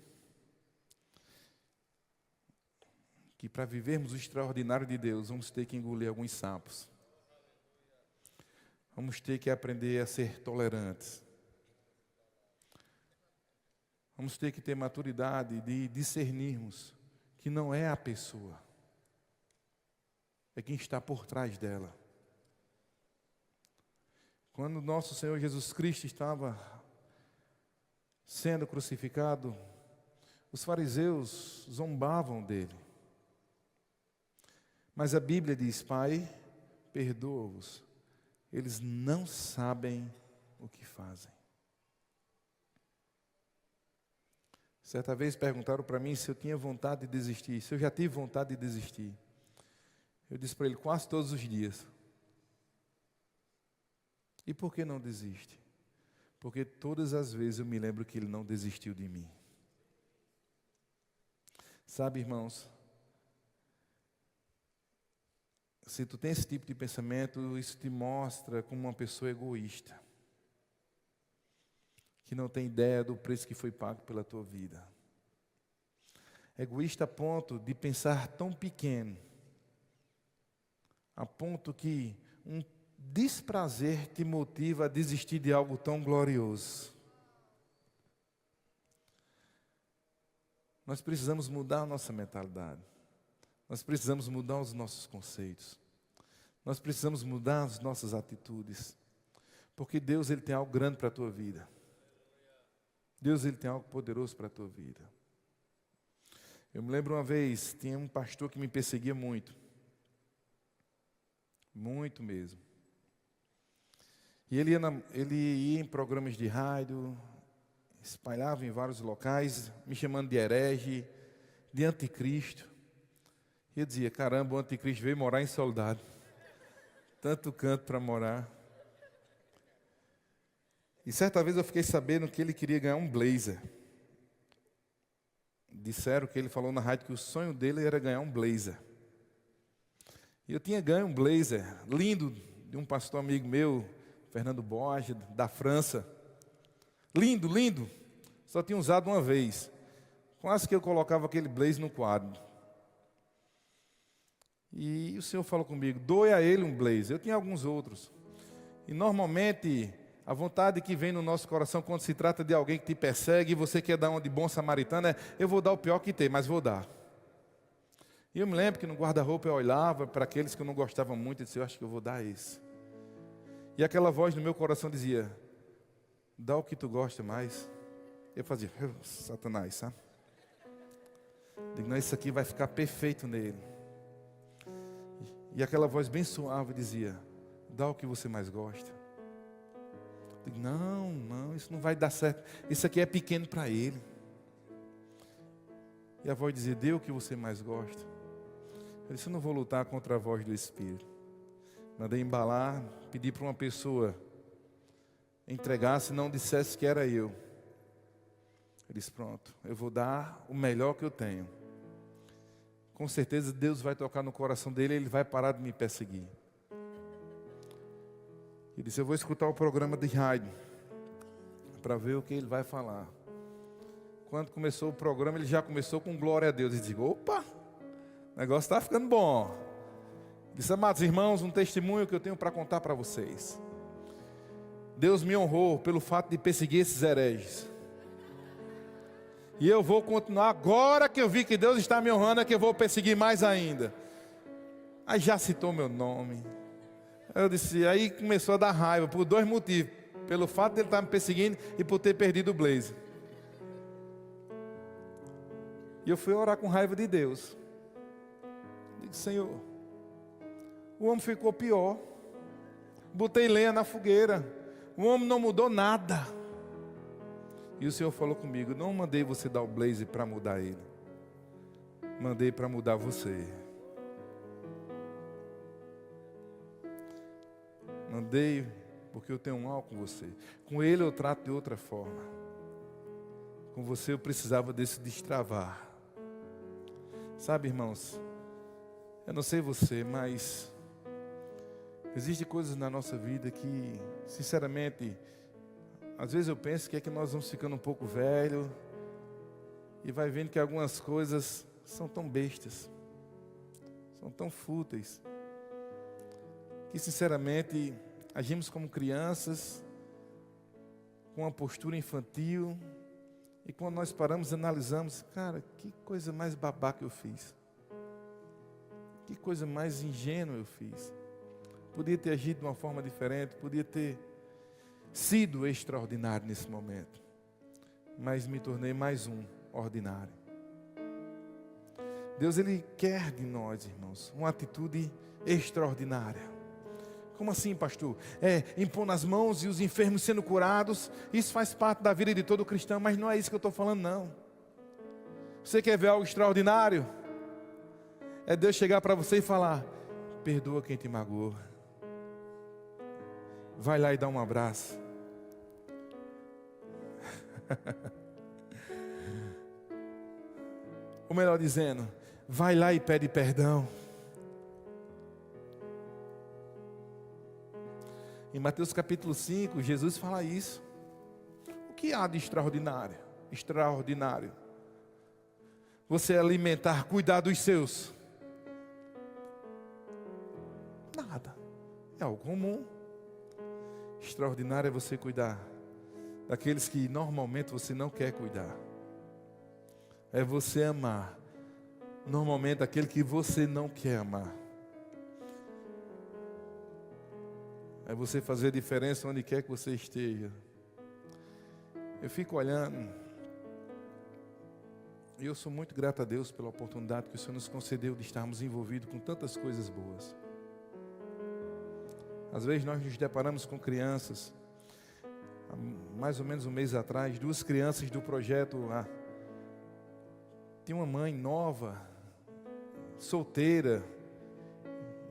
que para vivermos o extraordinário de Deus, vamos ter que engolir alguns sapos. Vamos ter que aprender a ser tolerantes. Vamos ter que ter maturidade de discernirmos que não é a pessoa, é quem está por trás dela. Quando nosso Senhor Jesus Cristo estava sendo crucificado, os fariseus zombavam dele. Mas a Bíblia diz: Pai, perdoa-os, eles não sabem o que fazem. Certa vez perguntaram para mim se eu tinha vontade de desistir, se eu já tive vontade de desistir. Eu disse para ele: quase todos os dias. E por que não desiste? Porque todas as vezes eu me lembro que ele não desistiu de mim. Sabe, irmãos, se tu tem esse tipo de pensamento, isso te mostra como uma pessoa egoísta, que não tem ideia do preço que foi pago pela tua vida. Egoísta a ponto de pensar tão pequeno, a ponto que um desprazer te motiva a desistir de algo tão glorioso. Nós precisamos mudar a nossa mentalidade. Nós precisamos mudar os nossos conceitos. Nós precisamos mudar as nossas atitudes. Porque Deus, Ele tem algo grande para a tua vida. Deus, Ele tem algo poderoso para a tua vida. Eu me lembro uma vez, tinha um pastor que me perseguia muito. Muito mesmo. E ele ia em programas de rádio, espalhava em vários locais, me chamando de herege, de anticristo. E eu dizia: caramba, o anticristo veio morar em Soledade. Tanto canto para morar. E certa vez eu fiquei sabendo que ele queria ganhar um blazer. Disseram que ele falou na rádio que o sonho dele era ganhar um blazer. E eu tinha ganho um blazer lindo de um pastor amigo meu, Fernando Borges, da França. Lindo, lindo. Só tinha usado uma vez. Quase que eu colocava aquele blazer no quadro. E o Senhor falou comigo: doe a ele um blazer. Eu tinha alguns outros. E normalmente a vontade que vem no nosso coração quando se trata de alguém que te persegue e você quer dar uma de bom samaritano é: eu vou dar o pior que tem, mas vou dar. E eu me lembro que no guarda-roupa eu olhava para aqueles que eu não gostava muito e disse: eu acho que eu vou dar esse. E aquela voz no meu coração dizia: dá o que tu gosta mais. Eu fazia: Satanás, sabe? Digo: não, isso aqui vai ficar perfeito nele. E aquela voz bem suave dizia: dá o que você mais gosta. Eu digo: não, isso não vai dar certo. Isso aqui é pequeno para ele. E a voz dizia: dê o que você mais gosta. Eu disse: eu não vou lutar contra a voz do Espírito. Mandei embalar, pedi para uma pessoa entregar, se não dissesse que era eu. Eu disse: pronto, eu vou dar o melhor que eu tenho. Com certeza Deus vai tocar no coração dele e ele vai parar de me perseguir. Ele disse: eu vou escutar o programa de rádio para ver o que ele vai falar. Quando começou o programa, ele já começou com glória a Deus. E digo: opa, o negócio está ficando bom. Disse: amados irmãos, um testemunho que eu tenho para contar para vocês. Deus me honrou pelo fato de perseguir esses hereges. E eu vou continuar, agora que eu vi que Deus está me honrando, é que eu vou perseguir mais ainda. Aí já citou meu nome. Eu disse, aí começou a dar raiva, por dois motivos. Pelo fato de ele estar me perseguindo e por ter perdido o blazer. E eu fui orar com raiva de Deus. Digo: Senhor, o homem ficou pior. Botei lenha na fogueira. O homem não mudou nada. E o Senhor falou comigo: não mandei você dar o blazer para mudar ele. Mandei para mudar você. Mandei porque eu tenho um mal com você. Com ele eu trato de outra forma. Com você eu precisava desse destravar. Sabe, irmãos, Eu não sei você, mas existem coisas na nossa vida que, sinceramente, às vezes eu penso que é que nós vamos ficando um pouco velho e vai vendo que algumas coisas são tão bestas, são tão fúteis, que sinceramente agimos como crianças, com uma postura infantil, e quando nós paramos e analisamos, cara, que coisa mais babaca eu fiz, que coisa mais ingênua eu fiz. Podia ter agido de uma forma diferente, podia ter sido extraordinário nesse momento, mas me tornei mais um ordinário. Deus, Ele quer de nós, irmãos, uma atitude extraordinária. Como assim, pastor? Impor nas mãos e os enfermos sendo curados, isso faz parte da vida de todo cristão, mas não é isso que eu estou falando, não. Você quer ver algo extraordinário? É Deus chegar para você e falar: perdoa quem te magoou. Vai lá e dá um abraço. Ou melhor dizendo, vai lá e pede perdão. Em Mateus capítulo 5, Jesus fala isso. O que há de extraordinário? Extraordinário. Você alimentar, cuidar dos seus. Nada. É algo comum. Extraordinário é você cuidar daqueles que normalmente você não quer cuidar. É você amar normalmente aquele que você não quer amar. É você fazer a diferença onde quer que você esteja. Eu fico olhando, e eu sou muito grato a Deus pela oportunidade que o Senhor nos concedeu de estarmos envolvidos com tantas coisas boas. Às vezes nós nos deparamos com crianças, há mais ou menos um mês atrás, 2 crianças do projeto lá. Tem uma mãe nova, solteira,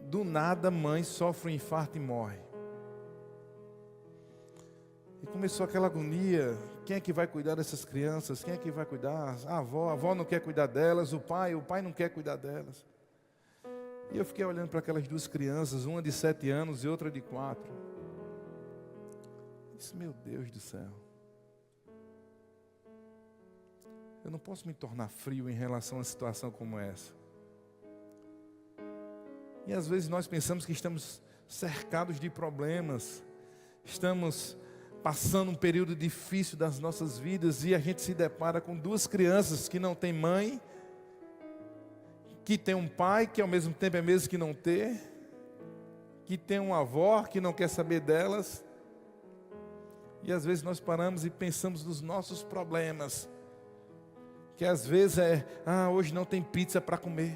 do nada a mãe sofre um infarto e morre. E começou aquela agonia: quem é que vai cuidar dessas crianças? Quem é que vai cuidar? A avó não quer cuidar delas, o pai não quer cuidar delas. E eu fiquei olhando para aquelas 2 crianças, uma de 7 anos e outra de 4. Disse: meu Deus do céu, eu não posso me tornar frio em relação a uma situação como essa. E às vezes nós pensamos que estamos cercados de problemas, estamos passando um período difícil das nossas vidas, e a gente se depara com 2 crianças que não têm mãe, que tem um pai que ao mesmo tempo é mesmo que não ter, que tem uma avó que não quer saber delas. E às vezes nós paramos e pensamos nos nossos problemas, que às vezes hoje não tem pizza para comer,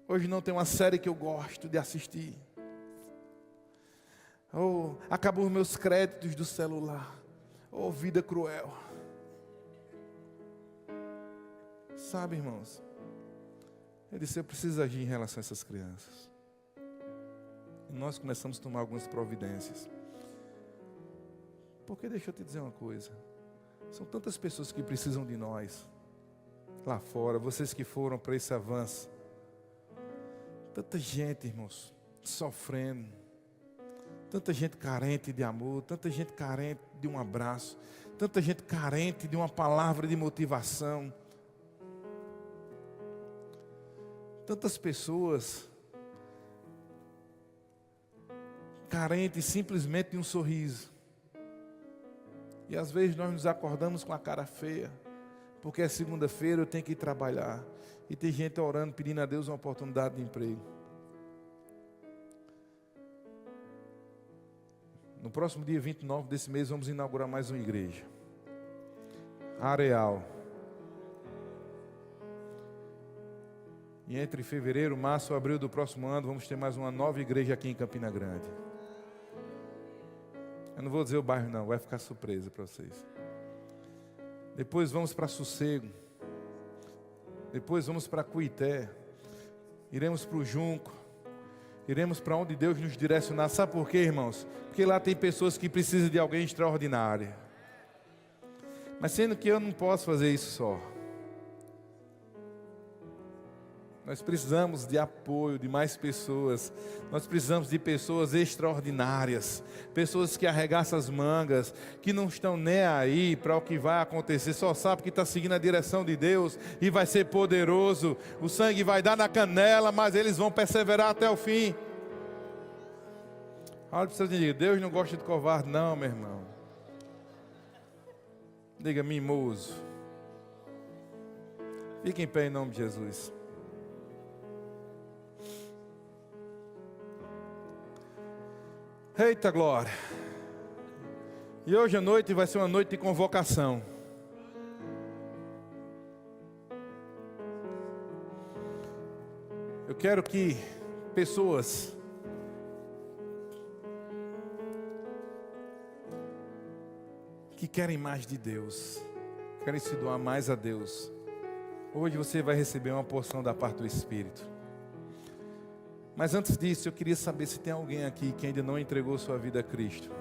hoje não tem uma série que eu gosto de assistir, ou acabou os meus créditos do celular, ou vida cruel. Sabe, irmãos, eu disse: eu preciso agir em relação a essas crianças. E nós começamos a tomar algumas providências. Porque deixa eu te dizer uma coisa, são tantas pessoas que precisam de nós lá fora, vocês que foram para esse avanço, tanta gente, irmãos, sofrendo, tanta gente carente de amor, tanta gente carente de um abraço, tanta gente carente de uma palavra de motivação, tantas pessoas carentes simplesmente de um sorriso. E às vezes nós nos acordamos com a cara feia, porque é segunda-feira, eu tenho que ir trabalhar, e tem gente orando, pedindo a Deus uma oportunidade de emprego. No próximo dia 29 desse mês vamos inaugurar mais uma igreja, Areal. E entre fevereiro, março, abril do próximo ano vamos ter mais uma nova igreja aqui em Campina Grande. Eu não vou dizer o bairro não, vai ficar surpresa para vocês. Depois vamos para Sossego. Depois vamos para Cuité. Iremos para o Junco. Iremos para onde Deus nos direcionar. Sabe por quê, irmãos? Porque lá tem pessoas que precisam de alguém extraordinário. Mas sendo que eu não posso fazer isso só. Nós precisamos de apoio de mais pessoas. Nós precisamos de pessoas extraordinárias. Pessoas que arregaçam as mangas, que não estão nem aí para o que vai acontecer. Só sabe que está seguindo a direção de Deus e vai ser poderoso. O sangue vai dar na canela, mas eles vão perseverar até o fim. Olha para você e diga, Deus não gosta de covarde não, meu irmão. Diga, mimoso. Fique em pé em nome de Jesus. Eita glória! E hoje à noite vai ser uma noite de convocação. Eu quero que pessoas que querem mais de Deus, querem se doar mais a Deus, hoje você vai receber uma porção da parte do Espírito. Mas antes disso, eu queria saber se tem alguém aqui que ainda não entregou sua vida a Cristo.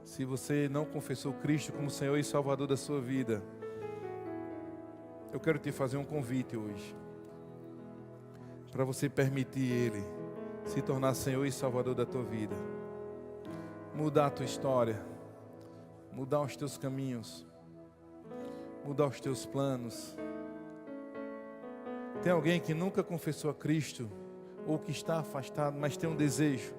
Se você não confessou Cristo como Senhor e Salvador da sua vida, eu quero te fazer um convite hoje, para você permitir Ele se tornar Senhor e Salvador da tua vida, mudar a tua história, mudar os teus caminhos, mudar os teus planos. Tem alguém que nunca confessou a Cristo, ou que está afastado, mas tem um desejo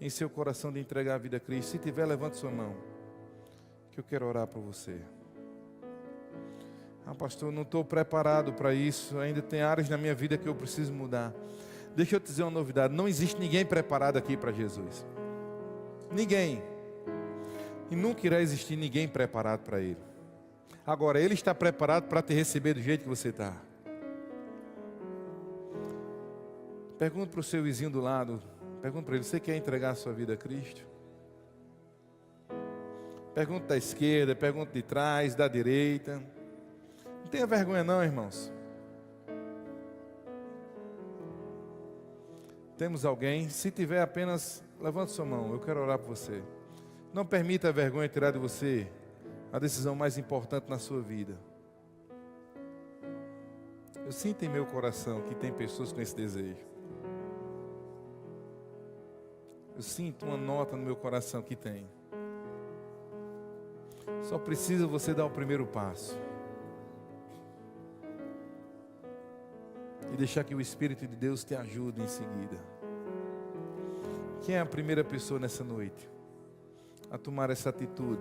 em seu coração de entregar a vida a Cristo? Se tiver, levante sua mão, que eu quero orar por você. Pastor, não estou preparado para isso, ainda tem áreas na minha vida que eu preciso mudar. Deixa eu te dizer uma novidade, não existe ninguém preparado aqui para Jesus. Ninguém. E nunca irá existir ninguém preparado para Ele. Agora, Ele está preparado para te receber do jeito que você está. Pergunta para o seu vizinho do lado, pergunta para ele, você quer entregar a sua vida a Cristo? Pergunta da esquerda, pergunta de trás, da direita. Não tenha vergonha não, irmãos. Temos alguém? Se tiver, apenas levante sua mão, eu quero orar por você. Não permita a vergonha tirar de você a decisão mais importante na sua vida. Eu sinto em meu coração que tem pessoas com esse desejo. Eu sinto uma nota no meu coração que tem. Só precisa você dar o primeiro passo. E deixar que o Espírito de Deus te ajude em seguida. Quem é a primeira pessoa nessa noite a tomar essa atitude?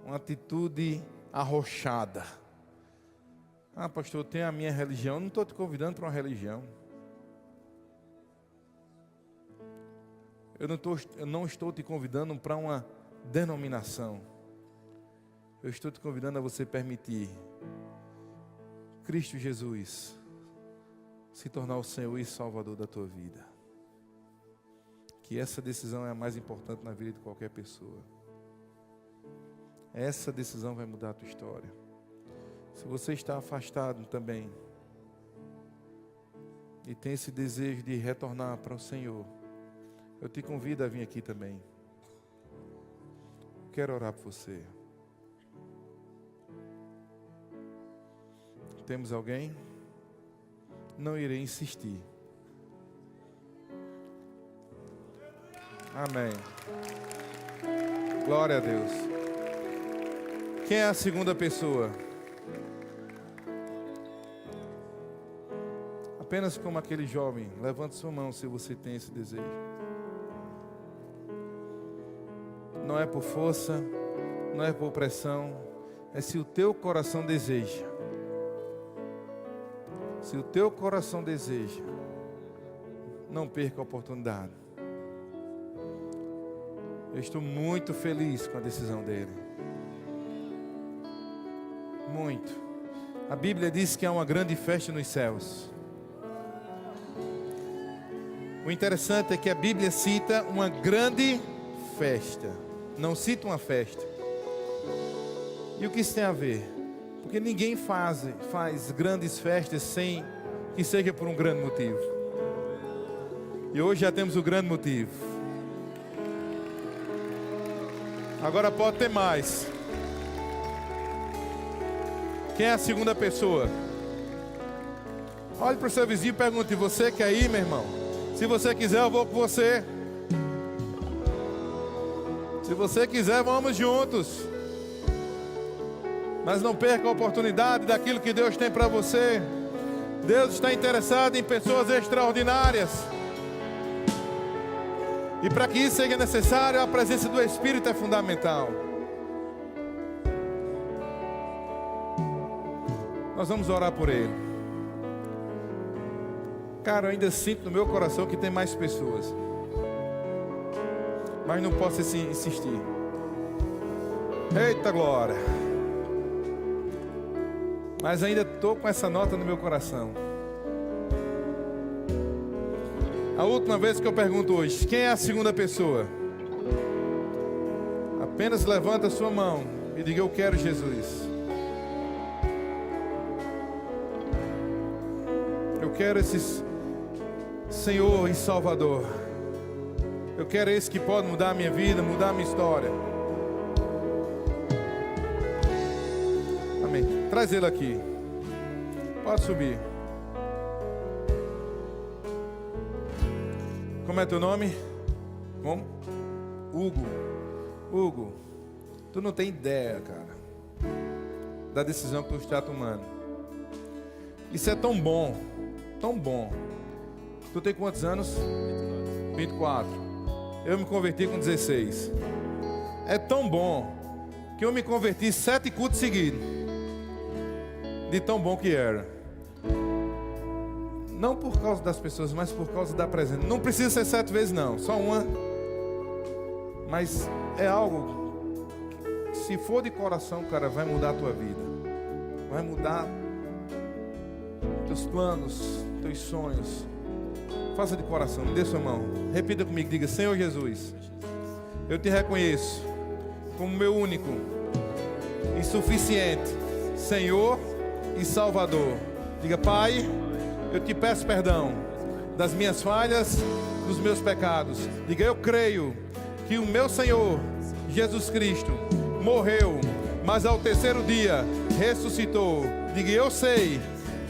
Uma atitude arrochada. Pastor, eu tenho a minha religião. Eu não estou te convidando para uma religião. Eu não estou te convidando para uma denominação. Eu estou te convidando a você permitir Cristo Jesus se tornar o Senhor e Salvador da tua vida. Que essa decisão é a mais importante na vida de qualquer pessoa. Essa decisão vai mudar a tua história. Se você está afastado também e tem esse desejo de retornar para o Senhor, eu te convido a vir aqui também. Quero orar por você. Temos alguém? Não irei insistir. Amém. Glória a Deus. Quem é a segunda pessoa? Apenas como aquele jovem, levante sua mão se você tem esse desejo. Não é por força, não é por pressão, é se o teu coração deseja. Se o teu coração deseja, não perca a oportunidade. Eu estou muito feliz com a decisão dele. Muito. A Bíblia diz que há uma grande festa nos céus. O interessante é que a Bíblia cita uma grande festa. Não cita uma festa. E o que isso tem a ver? Porque ninguém faz grandes festas sem que seja por um grande motivo. E hoje já temos o grande motivo. Agora pode ter mais. Quem é a segunda pessoa? Olhe para o seu vizinho e pergunte: você quer ir, meu irmão? Se você quiser, eu vou com você. Se você quiser, vamos juntos. Mas não perca a oportunidade daquilo que Deus tem para você. Deus está interessado em pessoas extraordinárias. E para que isso seja necessário, a presença do Espírito é fundamental. Nós vamos orar por ele. Cara, eu ainda sinto no meu coração que tem mais pessoas. Mas não posso insistir. Eita glória. Mas ainda estou com essa nota no meu coração. A última vez que eu pergunto hoje: quem é a segunda pessoa? Apenas levanta a sua mão e diga: eu quero Jesus. Eu quero esse Senhor e Salvador. Eu quero esse que pode mudar a minha vida, mudar a minha história. Amém. Traz ele aqui. Pode subir. Como é teu nome? Como? Hugo. Hugo, tu não tem ideia, cara, da decisão que tu está tomando. Isso é tão bom. Tão bom. Tu tem quantos anos? 24. Eu me converti com 16. É tão bom que eu me converti 7 cultos seguidos. De tão bom que era. Não por causa das pessoas, mas por causa da presença. Não precisa ser 7 vezes não, só uma. Mas é algo que, se for de coração, cara, vai mudar a tua vida. Vai mudar teus planos, teus sonhos. Faça de coração, me dê sua mão. Repita comigo, diga: Senhor Jesus, eu te reconheço como meu único e suficiente Senhor e Salvador. Diga: Pai, eu te peço perdão das minhas falhas, dos meus pecados. Diga: eu creio que o meu Senhor Jesus Cristo morreu, mas ao terceiro dia ressuscitou. Diga: eu sei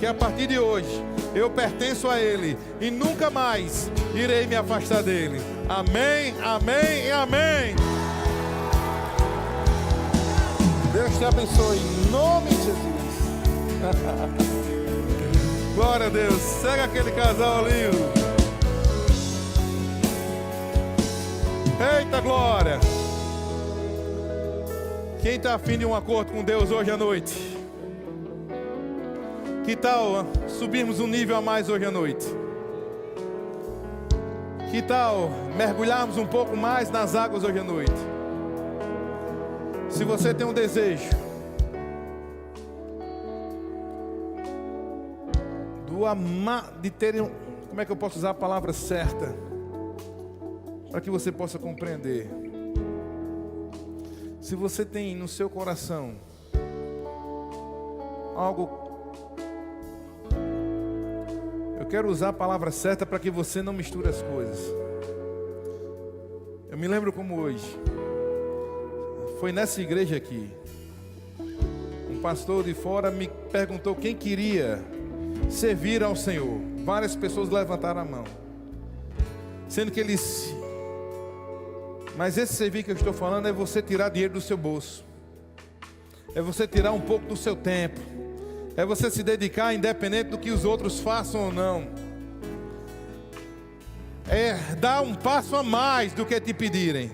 que a partir de hoje eu pertenço a Ele e nunca mais irei me afastar dEle. Amém, amém e amém. Deus te abençoe em nome de Jesus. Glória a Deus. Segue aquele casal lindo. Eita glória. Quem está afim de um acordo com Deus hoje à noite? Que tal subirmos um nível a mais hoje à noite? Que tal mergulharmos um pouco mais nas águas hoje à noite? Se você tem um desejo de ter como é que eu posso usar a palavra certa para que você possa compreender? Se você tem no seu coração algo, eu quero usar a palavra certa para que você não misture as coisas. Eu me lembro como hoje. Foi nessa igreja aqui. Um pastor de fora me perguntou quem queria servir ao Senhor. Várias pessoas levantaram a mão. Sendo que eles... Mas esse servir que eu estou falando é você tirar dinheiro do seu bolso. É você tirar um pouco do seu tempo. É você se dedicar independente do que os outros façam ou não. É dar um passo a mais do que te pedirem.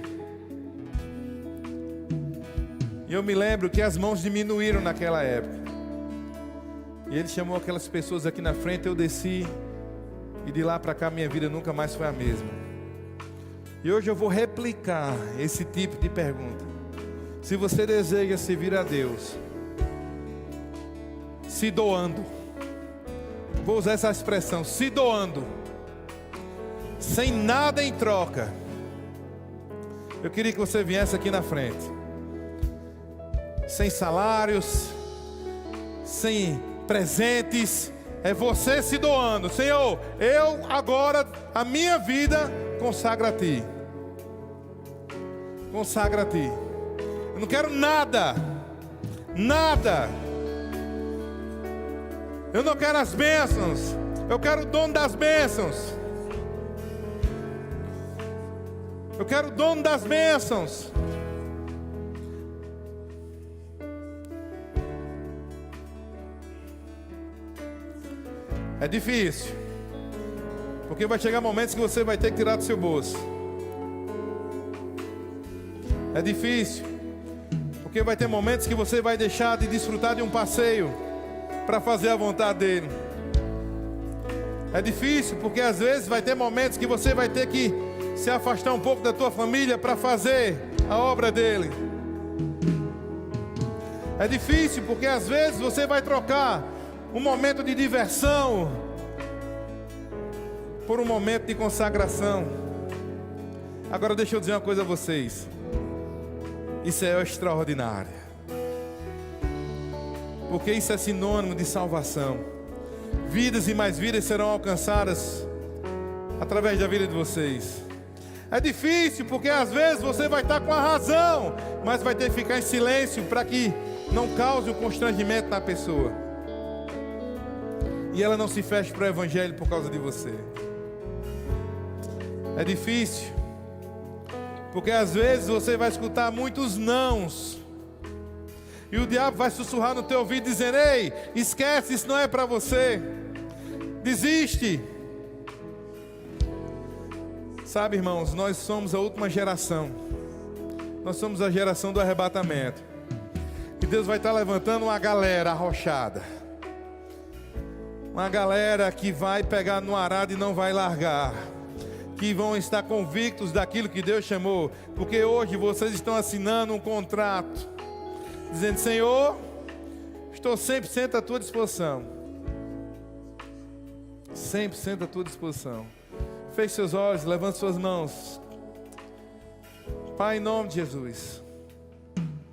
E eu me lembro que as mãos diminuíram naquela época. E ele chamou aquelas pessoas aqui na frente, eu desci. E de lá para cá minha vida nunca mais foi a mesma. E hoje eu vou replicar esse tipo de pergunta. Se você deseja servir a Deus se doando, vou usar essa expressão, se doando, sem nada em troca, eu queria que você viesse aqui na frente, sem salários, sem presentes, é você se doando. Senhor, eu agora, a minha vida consagra a Ti. Consagra a Ti. Eu não quero nada, nada Eu não quero as bênçãos, eu quero o dono das bênçãos. Eu quero o dono das bênçãos. É difícil, porque vai chegar momentos que você vai ter que tirar do seu bolso. É difícil, porque vai ter momentos que você vai deixar de desfrutar de um passeio para fazer a vontade dele. É difícil, porque às vezes vai ter momentos que você vai ter que se afastar um pouco da tua família para fazer a obra dele. É difícil, porque às vezes você vai trocar um momento de diversão por um momento de consagração. Agora deixa eu dizer uma coisa a vocês. Isso é extraordinário, porque isso é sinônimo de salvação. Vidas e mais vidas serão alcançadas através da vida de vocês. É difícil, porque às vezes você vai estar com a razão, mas vai ter que ficar em silêncio para que não cause um constrangimento na pessoa e ela não se feche para o evangelho por causa de você. É difícil, porque às vezes você vai escutar muitos nãos, e o diabo vai sussurrar no teu ouvido dizendo: ei, esquece, isso não é para você, desiste. Sabe, irmãos, nós somos a última geração. Nós somos a geração do arrebatamento. E Deus vai estar levantando uma galera arrochada, uma galera que vai pegar no arado e não vai largar, que vão estar convictos daquilo que Deus chamou. Porque hoje vocês estão assinando um contrato, dizendo: Senhor, estou 100% à tua disposição. 100% à tua disposição. Feche seus olhos, levante suas mãos. Pai, em nome de Jesus,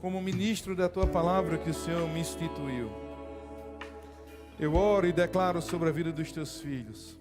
como ministro da tua palavra que o Senhor me instituiu, eu oro e declaro sobre a vida dos teus filhos